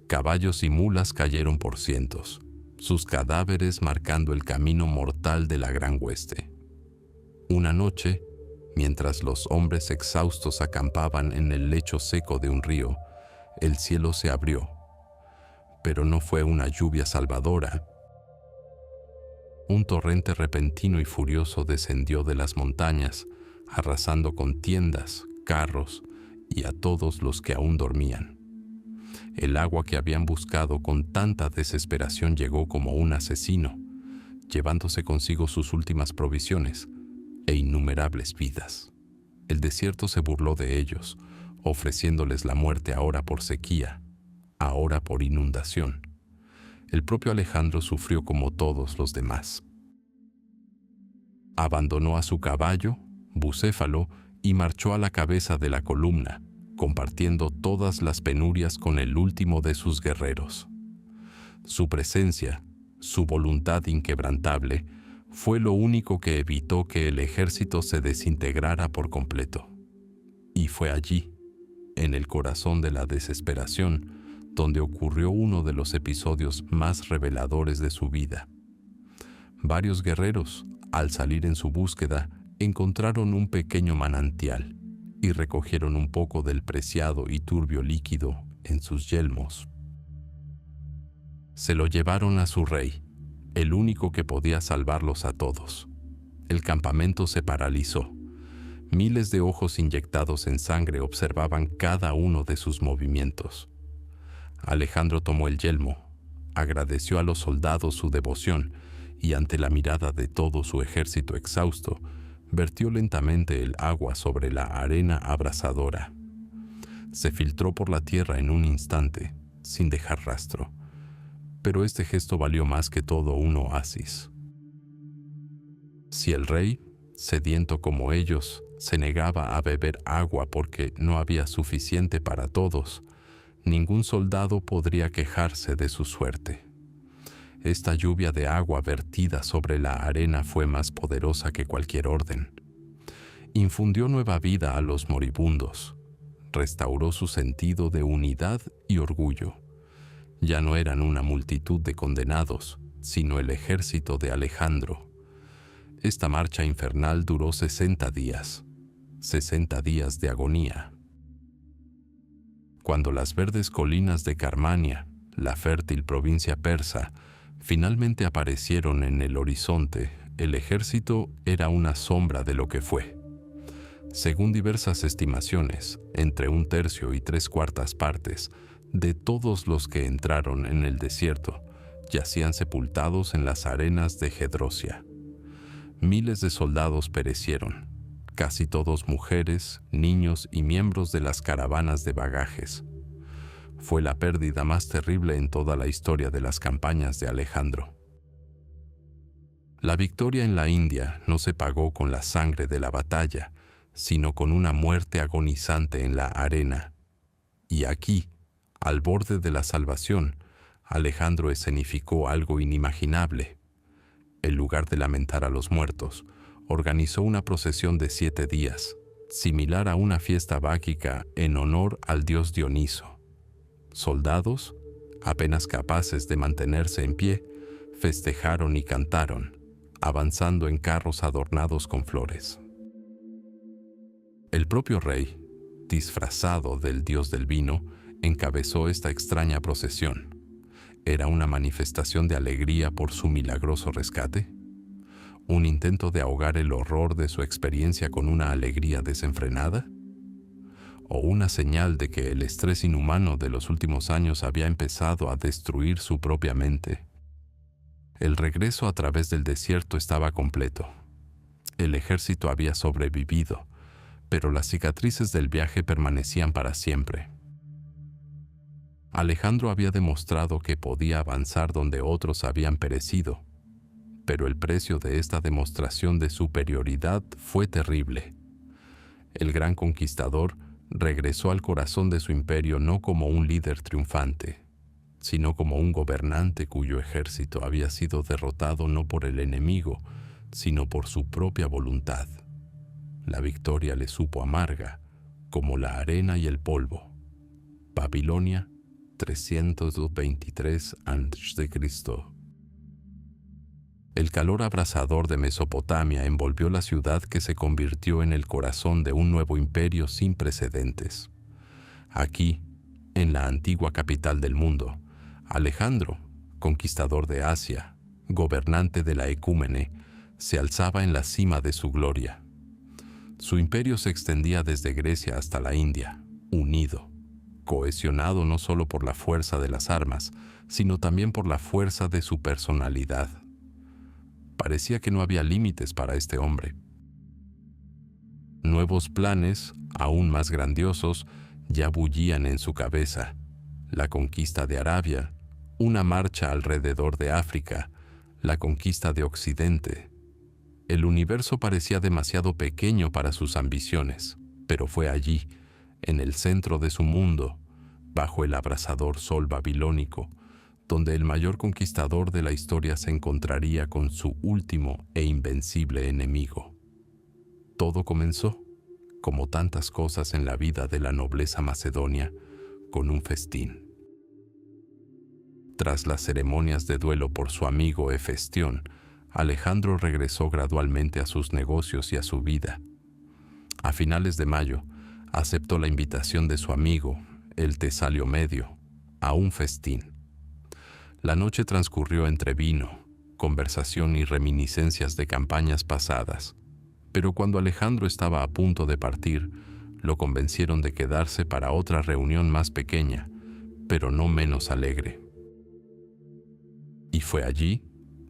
Caballos y mulas cayeron por cientos, sus cadáveres marcando el camino mortal de la gran hueste. Una noche, mientras los hombres exhaustos acampaban en el lecho seco de un río, el cielo se abrió, pero no fue una lluvia salvadora. Un torrente repentino y furioso descendió de las montañas, arrasando con tiendas, carros y a todos los que aún dormían. El agua que habían buscado con tanta desesperación llegó como un asesino, llevándose consigo sus últimas provisiones e innumerables vidas. El desierto se burló de ellos, ofreciéndoles la muerte ahora por sequía, ahora por inundación. El propio Alejandro sufrió como todos los demás. Abandonó a su caballo, Bucéfalo, y marchó a la cabeza de la columna, compartiendo todas las penurias con el último de sus guerreros. Su presencia, su voluntad inquebrantable, fue lo único que evitó que el ejército se desintegrara por completo. Y fue allí, en el corazón de la desesperación, donde ocurrió uno de los episodios más reveladores de su vida. Varios guerreros, al salir en su búsqueda, encontraron un pequeño manantial y recogieron un poco del preciado y turbio líquido en sus yelmos. Se lo llevaron a su rey, el único que podía salvarlos a todos. El campamento se paralizó. Miles de ojos inyectados en sangre observaban cada uno de sus movimientos. Alejandro tomó el yelmo, agradeció a los soldados su devoción y ante la mirada de todo su ejército exhausto, vertió lentamente el agua sobre la arena abrasadora. Se filtró por la tierra en un instante, sin dejar rastro, pero este gesto valió más que todo un oasis. Si el rey, sediento como ellos, se negaba a beber agua porque no había suficiente para todos, ningún soldado podría quejarse de su suerte. Esta lluvia de agua vertida sobre la arena fue más poderosa que cualquier orden. Infundió nueva vida a los moribundos, restauró su sentido de unidad y orgullo. Ya no eran una multitud de condenados, sino el ejército de Alejandro. Esta marcha infernal duró 60 días de agonía. Cuando las verdes colinas de Carmania, la fértil provincia persa, finalmente aparecieron en el horizonte, el ejército era una sombra de lo que fue. Según diversas estimaciones, entre 1/3 y 3/4 partes de todos los que entraron en el desierto yacían sepultados en las arenas de Gedrosia. Miles de soldados perecieron, casi todos mujeres, niños y miembros de las caravanas de bagajes. Fue la pérdida más terrible en toda la historia de las campañas de Alejandro. La victoria en la India no se pagó con la sangre de la batalla, sino con una muerte agonizante en la arena. Y aquí, al borde de la salvación, Alejandro escenificó algo inimaginable. En lugar de lamentar a los muertos, organizó una procesión de 7 días, similar a una fiesta báquica en honor al dios Dioniso. Soldados, apenas capaces de mantenerse en pie, festejaron y cantaron, avanzando en carros adornados con flores. El propio rey, disfrazado del dios del vino, encabezó esta extraña procesión. ¿Era una manifestación de alegría por su milagroso rescate? ¿Un intento de ahogar el horror de su experiencia con una alegría desenfrenada? ¿O una señal de que el estrés inhumano de los últimos años había empezado a destruir su propia mente? El regreso a través del desierto estaba completo. El ejército había sobrevivido, pero las cicatrices del viaje permanecían para siempre. Alejandro había demostrado que podía avanzar donde otros habían perecido, pero el precio de esta demostración de superioridad fue terrible. El gran conquistador regresó al corazón de su imperio no como un líder triunfante, sino como un gobernante cuyo ejército había sido derrotado no por el enemigo, sino por su propia voluntad. La victoria le supo amarga, como la arena y el polvo. Babilonia, 323 a.C. El calor abrasador de Mesopotamia envolvió la ciudad que se convirtió en el corazón de un nuevo imperio sin precedentes. Aquí, en la antigua capital del mundo, Alejandro, conquistador de Asia, gobernante de la Ecúmene, se alzaba en la cima de su gloria. Su imperio se extendía desde Grecia hasta la India, unido, cohesionado no solo por la fuerza de las armas, sino también por la fuerza de su personalidad. Parecía que no había límites para este hombre. Nuevos planes, aún más grandiosos, ya bullían en su cabeza. La conquista de Arabia, una marcha alrededor de África, la conquista de Occidente. El universo parecía demasiado pequeño para sus ambiciones, pero fue allí, en el centro de su mundo, bajo el abrasador sol babilónico, donde el mayor conquistador de la historia se encontraría con su último e invencible enemigo. Todo comenzó, como tantas cosas en la vida de la nobleza macedonia, con un festín. Tras las ceremonias de duelo por su amigo Hefestión, Alejandro regresó gradualmente a sus negocios y a su vida. A finales de mayo, aceptó la invitación de su amigo, el Tesalio Medio, a un festín. La noche transcurrió entre vino, conversación y reminiscencias de campañas pasadas, pero cuando Alejandro estaba a punto de partir, lo convencieron de quedarse para otra reunión más pequeña, pero no menos alegre. Y fue allí,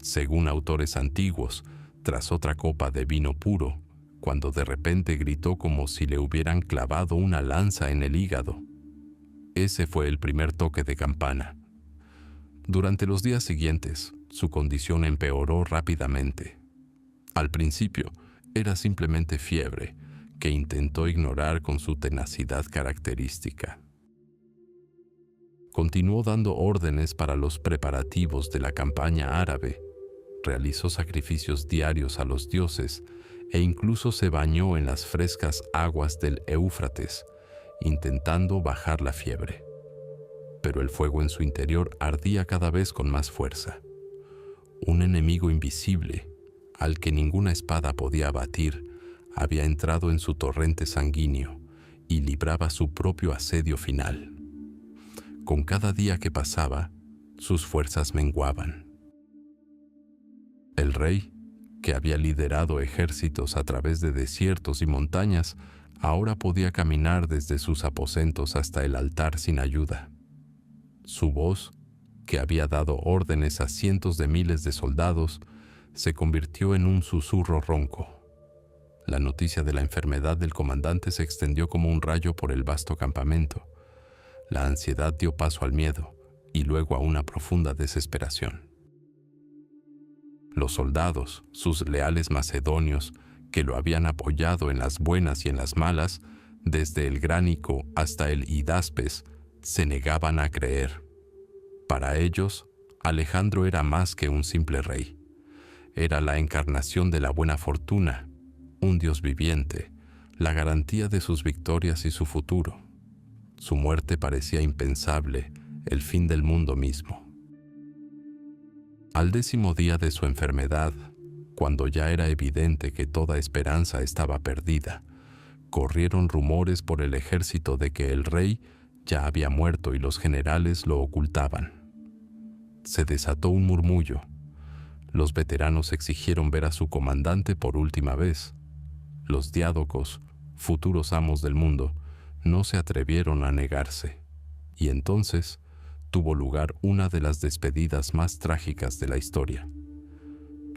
según autores antiguos, tras otra copa de vino puro, cuando de repente gritó como si le hubieran clavado una lanza en el hígado. Ese fue el primer toque de campana. Durante los días siguientes, su condición empeoró rápidamente. Al principio, era simplemente fiebre, que intentó ignorar con su tenacidad característica. Continuó dando órdenes para los preparativos de la campaña árabe, realizó sacrificios diarios a los dioses e incluso se bañó en las frescas aguas del Éufrates, intentando bajar la fiebre. Pero el fuego en su interior ardía cada vez con más fuerza. Un enemigo invisible, al que ninguna espada podía abatir, había entrado en su torrente sanguíneo y libraba su propio asedio final. Con cada día que pasaba, sus fuerzas menguaban. El rey, que había liderado ejércitos a través de desiertos y montañas, ahora podía caminar desde sus aposentos hasta el altar sin ayuda. Su voz, que había dado órdenes a cientos de miles de soldados, se convirtió en un susurro ronco. La noticia de la enfermedad del comandante se extendió como un rayo por el vasto campamento. La ansiedad dio paso al miedo y luego a una profunda desesperación. Los soldados, sus leales macedonios, que lo habían apoyado en las buenas y en las malas, desde el Gránico hasta el Hidaspes, se negaban a creer. Para ellos, Alejandro era más que un simple rey. Era la encarnación de la buena fortuna, un dios viviente, la garantía de sus victorias y su futuro. Su muerte parecía impensable, el fin del mundo mismo. Al 10º día de su enfermedad, cuando ya era evidente que toda esperanza estaba perdida, corrieron rumores por el ejército de que el rey ya había muerto y los generales lo ocultaban. Se desató un murmullo. Los veteranos exigieron ver a su comandante por última vez. Los diádocos, futuros amos del mundo, no se atrevieron a negarse. Y entonces tuvo lugar una de las despedidas más trágicas de la historia.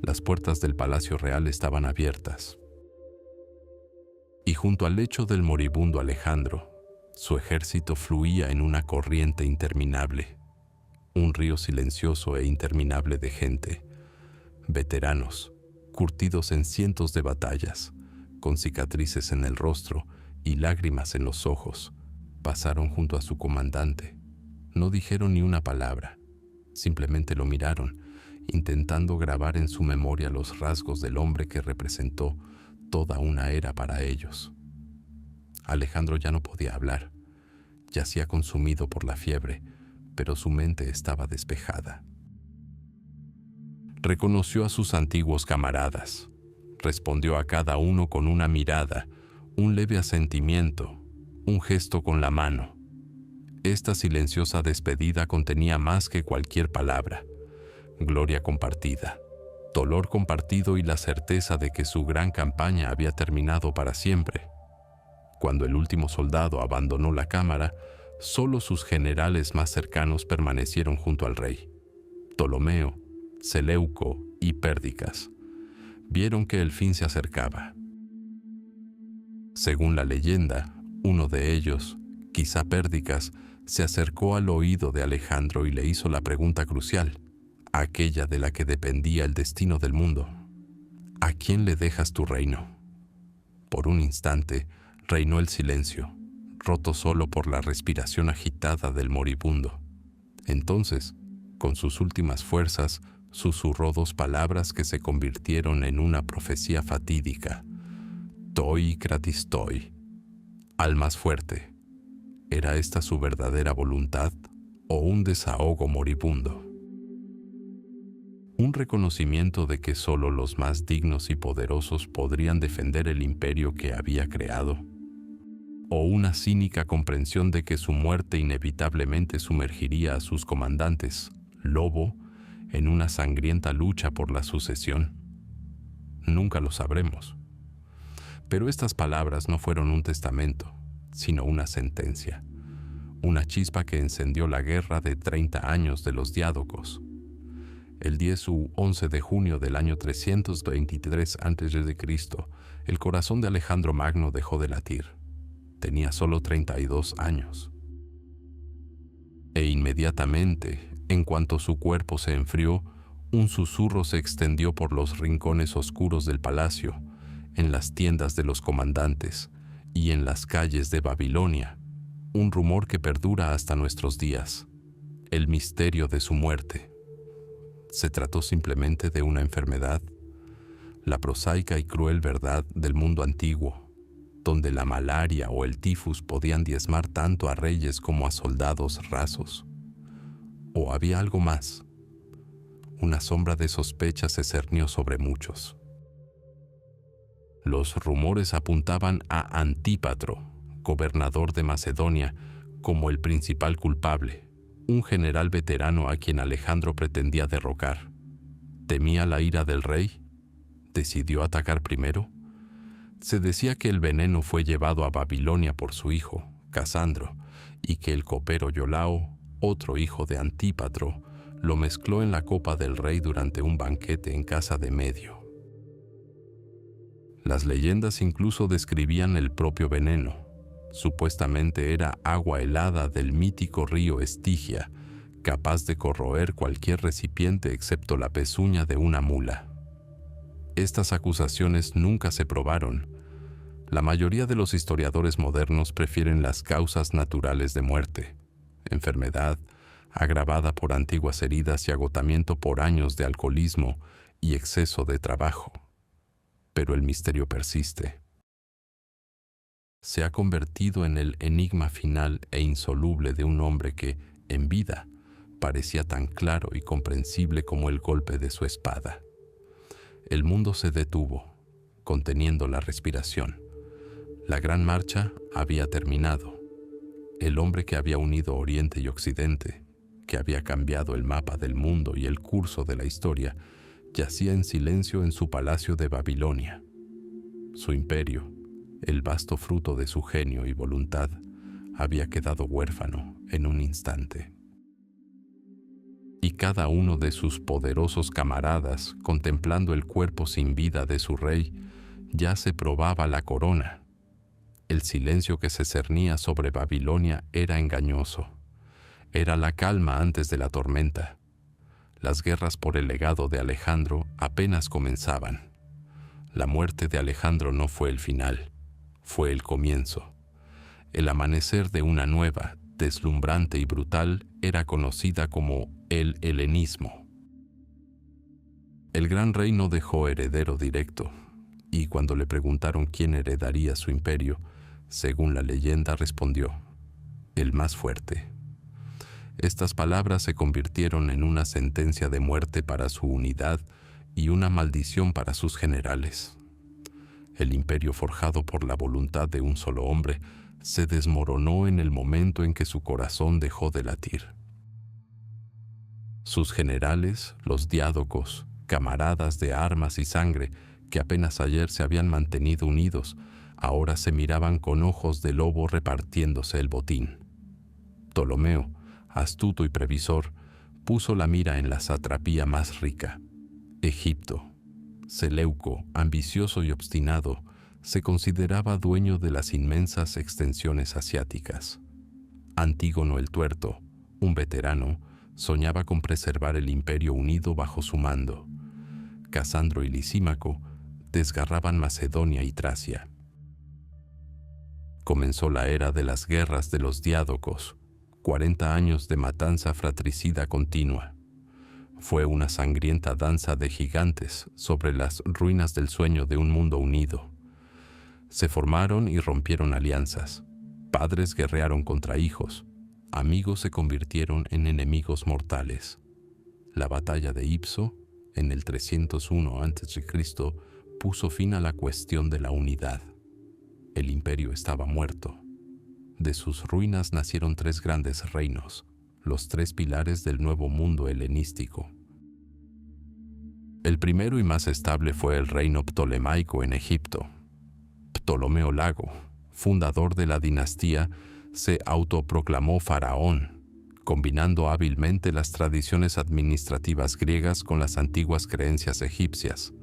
Las puertas del Palacio Real estaban abiertas. Y junto al lecho del moribundo Alejandro, su ejército fluía en una corriente interminable, un río silencioso e interminable de gente, veteranos, curtidos en cientos de batallas, con cicatrices en el rostro y lágrimas en los ojos, pasaron junto a su comandante. No dijeron ni una palabra, simplemente lo miraron, intentando grabar en su memoria los rasgos del hombre que representó toda una era para ellos. Alejandro ya no podía hablar, yacía consumido por la fiebre, pero su mente estaba despejada. Reconoció a sus antiguos camaradas, respondió a cada uno con una mirada, un leve asentimiento, un gesto con la mano. Esta silenciosa despedida contenía más que cualquier palabra: gloria compartida, dolor compartido y la certeza de que su gran campaña había terminado para siempre. Cuando el último soldado abandonó la cámara, solo sus generales más cercanos permanecieron junto al rey. Ptolomeo, Seleuco y Pérdicas vieron que el fin se acercaba. Según la leyenda, uno de ellos, quizá Pérdicas, se acercó al oído de Alejandro y le hizo la pregunta crucial, aquella de la que dependía el destino del mundo: ¿a quién le dejas tu reino? Por un instante reinó el silencio, roto solo por la respiración agitada del moribundo. Entonces, con sus últimas fuerzas, susurró dos palabras que se convirtieron en una profecía fatídica: toi kratistoi, al más fuerte. ¿Era esta su verdadera voluntad o un desahogo moribundo? Un reconocimiento de que solo los más dignos y poderosos podrían defender el imperio que había creado, o una cínica comprensión de que su muerte inevitablemente sumergiría a sus comandantes, Lobo, en una sangrienta lucha por la sucesión. Nunca lo sabremos. Pero estas palabras no fueron un testamento, sino una sentencia, una chispa que encendió la guerra de 30 años de los diádocos. El 10 u 11 de junio del año 323 a.C., el corazón de Alejandro Magno dejó de latir. Tenía solo 32 años. E inmediatamente, en cuanto su cuerpo se enfrió, Un susurro se extendió por los rincones oscuros del palacio, en las tiendas de los comandantes y en las calles de Babilonia, un rumor que perdura hasta nuestros días: el misterio de su muerte. ¿Se trató simplemente de una enfermedad? La prosaica y cruel verdad del mundo antiguo, donde la malaria o el tifus podían diezmar tanto a reyes como a soldados rasos. ¿O había algo más? Una sombra de sospecha se cernió sobre muchos. Los rumores apuntaban a Antípatro, gobernador de Macedonia, como el principal culpable, un general veterano a quien Alejandro pretendía derrocar. ¿Temía la ira del rey? ¿Decidió atacar primero? Se decía que el veneno fue llevado a Babilonia por su hijo, Casandro, y que el copero Iolao, otro hijo de Antípatro, lo mezcló en la copa del rey durante un banquete en casa de Medio. Las leyendas incluso describían el propio veneno. Supuestamente era agua helada del mítico río Estigia, capaz de corroer cualquier recipiente excepto la pezuña de una mula. Estas acusaciones nunca se probaron. La mayoría de los historiadores modernos prefieren las causas naturales de muerte: enfermedad, agravada por antiguas heridas y agotamiento por años de alcoholismo y exceso de trabajo. Pero el misterio persiste. Se ha convertido en el enigma final e insoluble de un hombre que, en vida, parecía tan claro y comprensible como el golpe de su espada. El mundo se detuvo, conteniendo la respiración. La gran marcha había terminado. El hombre que había unido Oriente y Occidente, que había cambiado el mapa del mundo y el curso de la historia, yacía en silencio en su palacio de Babilonia. Su imperio, el vasto fruto de su genio y voluntad, había quedado huérfano en un instante. Y cada uno de sus poderosos camaradas, contemplando el cuerpo sin vida de su rey, ya se probaba la corona. El silencio que se cernía sobre Babilonia era engañoso. Era la calma antes de la tormenta. Las guerras por el legado de Alejandro apenas comenzaban. La muerte de Alejandro no fue el final, fue el comienzo. El amanecer de una nueva, deslumbrante y brutal era conocida como el helenismo. El gran rey no dejó heredero directo, y cuando le preguntaron quién heredaría su imperio, según la leyenda respondió: el más fuerte. Estas palabras se convirtieron en una sentencia de muerte para su unidad y una maldición para sus generales. El imperio forjado por la voluntad de un solo hombre se desmoronó en el momento en que su corazón dejó de latir. Sus generales, los diádocos, camaradas de armas y sangre, que apenas ayer se habían mantenido unidos, ahora se miraban con ojos de lobo repartiéndose el botín. Ptolomeo, astuto y previsor, puso la mira en la satrapía más rica, Egipto. Seleuco, ambicioso y obstinado, se consideraba dueño de las inmensas extensiones asiáticas. Antígono el Tuerto, un veterano, soñaba con preservar el imperio unido bajo su mando. Casandro y Lisímaco desgarraban Macedonia y Tracia. Comenzó la era de las guerras de los diádocos, 40 años de matanza fratricida continua. Fue una sangrienta danza de gigantes sobre las ruinas del sueño de un mundo unido. Se formaron y rompieron alianzas. Padres guerrearon contra hijos. Amigos se convirtieron en enemigos mortales. La batalla de Ipso, en el 301 a.C., puso fin a la cuestión de la unidad. El imperio estaba muerto. De sus ruinas nacieron 3 grandes reinos, los 3 pilares del nuevo mundo helenístico. El primero y más estable fue el reino ptolemaico en Egipto. Ptolomeo Lago, fundador de la dinastía, se autoproclamó faraón, combinando hábilmente las tradiciones administrativas griegas con las antiguas creencias egipcias.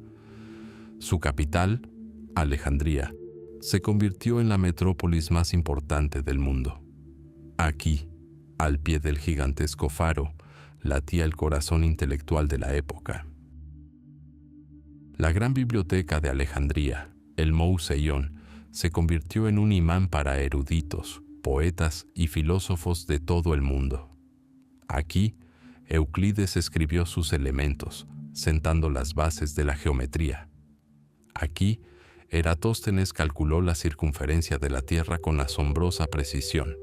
Su capital, Alejandría, se convirtió en la metrópolis más importante del mundo. Aquí, al pie del gigantesco faro, latía el corazón intelectual de la época. La gran biblioteca de Alejandría, el Mouseion, se convirtió en un imán para eruditos, poetas y filósofos de todo el mundo. Aquí, Euclides escribió sus elementos, sentando las bases de la geometría. Aquí, Eratóstenes calculó la circunferencia de la Tierra con asombrosa precisión.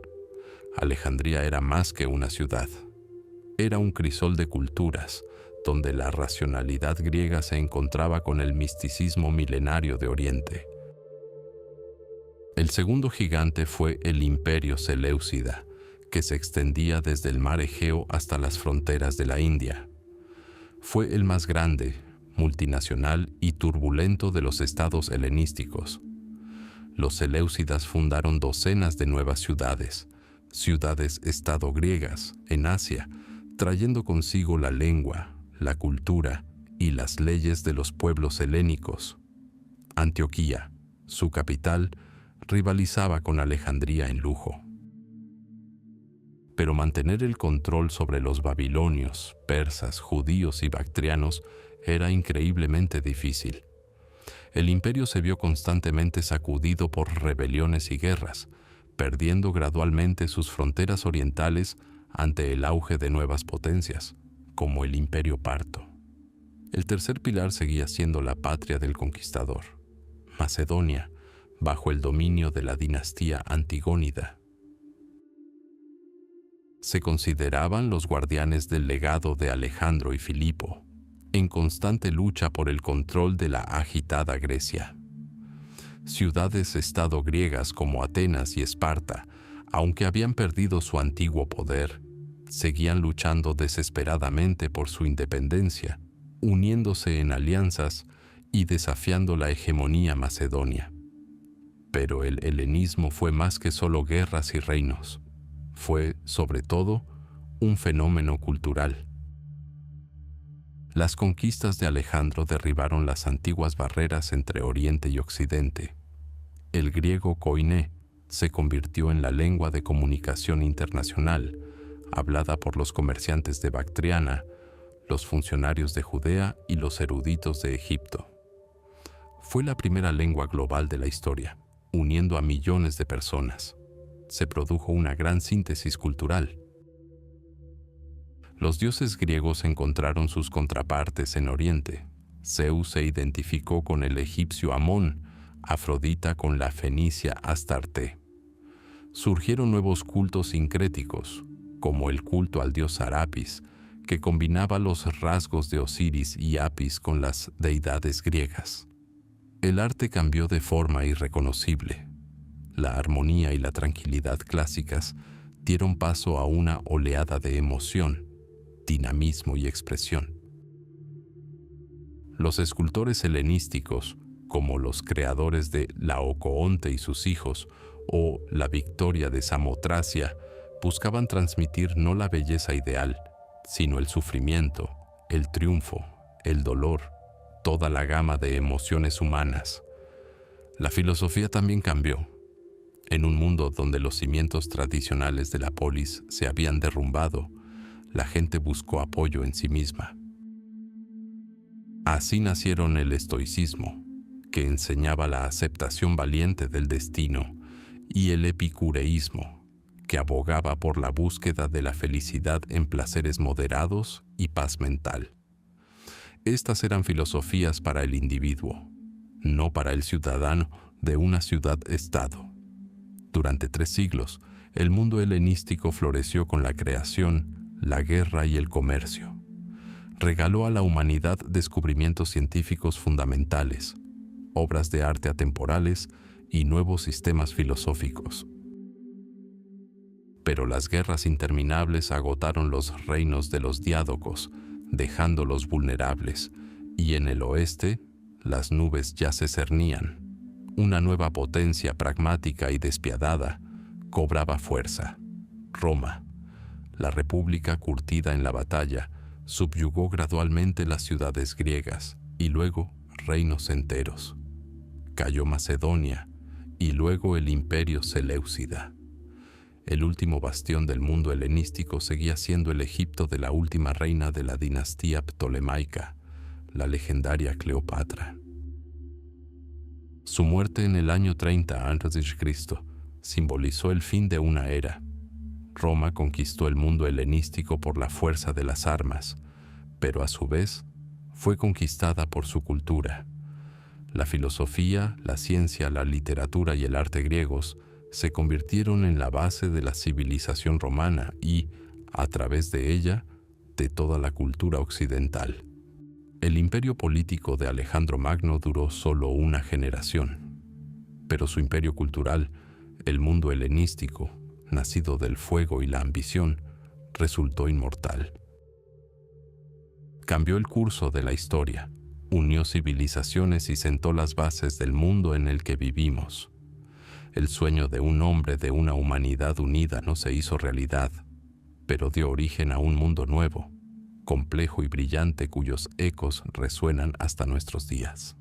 Alejandría era más que una ciudad. Era un crisol de culturas, donde la racionalidad griega se encontraba con el misticismo milenario de Oriente. El segundo gigante fue el Imperio Seleucida, que se extendía desde el mar Egeo hasta las fronteras de la India. Fue el más grande, multinacional y turbulento de los estados helenísticos. Los seleucidas fundaron docenas de nuevas ciudades, ciudades-estado griegas, en Asia, trayendo consigo la lengua, la cultura y las leyes de los pueblos helénicos. Antioquía, su capital, rivalizaba con Alejandría en lujo. Pero mantener el control sobre los babilonios, persas, judíos y bactrianos era increíblemente difícil. El imperio se vio constantemente sacudido por rebeliones y guerras, perdiendo gradualmente sus fronteras orientales ante el auge de nuevas potencias, como el Imperio Parto. El tercer pilar seguía siendo la patria del conquistador, Macedonia, bajo el dominio de la dinastía Antigónida. Se consideraban los guardianes del legado de Alejandro y Filipo, en constante lucha por el control de la agitada Grecia. Ciudades-estado griegas como Atenas y Esparta, aunque habían perdido su antiguo poder, seguían luchando desesperadamente por su independencia, uniéndose en alianzas y desafiando la hegemonía macedonia. Pero el helenismo fue más que solo guerras y reinos. Fue, sobre todo, un fenómeno cultural. Las conquistas de Alejandro derribaron las antiguas barreras entre Oriente y Occidente. El griego koiné se convirtió en la lengua de comunicación internacional, hablada por los comerciantes de Bactriana, los funcionarios de Judea y los eruditos de Egipto. Fue la primera lengua global de la historia, uniendo a millones de personas. Se produjo una gran síntesis cultural. Los dioses griegos encontraron sus contrapartes en Oriente. Zeus se identificó con el egipcio Amón, Afrodita con la fenicia Astarte. Surgieron nuevos cultos sincréticos, como el culto al dios Serapis, que combinaba los rasgos de Osiris y Apis con las deidades griegas. El arte cambió de forma irreconocible. La armonía y la tranquilidad clásicas dieron paso a una oleada de emoción, dinamismo y expresión. Los escultores helenísticos, como los creadores de Laocoonte y sus hijos o la Victoria de Samotracia, buscaban transmitir no la belleza ideal, sino el sufrimiento, el triunfo, el dolor, toda la gama de emociones humanas. La filosofía también cambió. En un mundo donde los cimientos tradicionales de la polis se habían derrumbado, la gente buscó apoyo en sí misma. Así nacieron el estoicismo, que enseñaba la aceptación valiente del destino, y el epicureísmo, que abogaba por la búsqueda de la felicidad en placeres moderados y paz mental. Estas eran filosofías para el individuo, no para el ciudadano de una ciudad-estado. Durante 3 siglos, el mundo helenístico floreció con la creación, la guerra y el comercio. Regaló a la humanidad descubrimientos científicos fundamentales, obras de arte atemporales y nuevos sistemas filosóficos. Pero las guerras interminables agotaron los reinos de los diádocos, dejándolos vulnerables, y en el oeste, las nubes ya se cernían. Una nueva potencia pragmática y despiadada cobraba fuerza. Roma, la república curtida en la batalla, subyugó gradualmente las ciudades griegas y luego reinos enteros. Cayó Macedonia y luego el imperio seleucida. El último bastión del mundo helenístico seguía siendo el Egipto de la última reina de la dinastía ptolemaica, la legendaria Cleopatra. Su muerte en el año 30 a.C. simbolizó el fin de una era. Roma conquistó el mundo helenístico por la fuerza de las armas, pero a su vez fue conquistada por su cultura. La filosofía, la ciencia, la literatura y el arte griegos se convirtieron en la base de la civilización romana y, a través de ella, de toda la cultura occidental. El imperio político de Alejandro Magno duró solo una generación, pero su imperio cultural, el mundo helenístico, nacido del fuego y la ambición, resultó inmortal. Cambió el curso de la historia, unió civilizaciones y sentó las bases del mundo en el que vivimos. El sueño de un hombre de una humanidad unida no se hizo realidad, pero dio origen a un mundo nuevo, complejo y brillante cuyos ecos resuenan hasta nuestros días.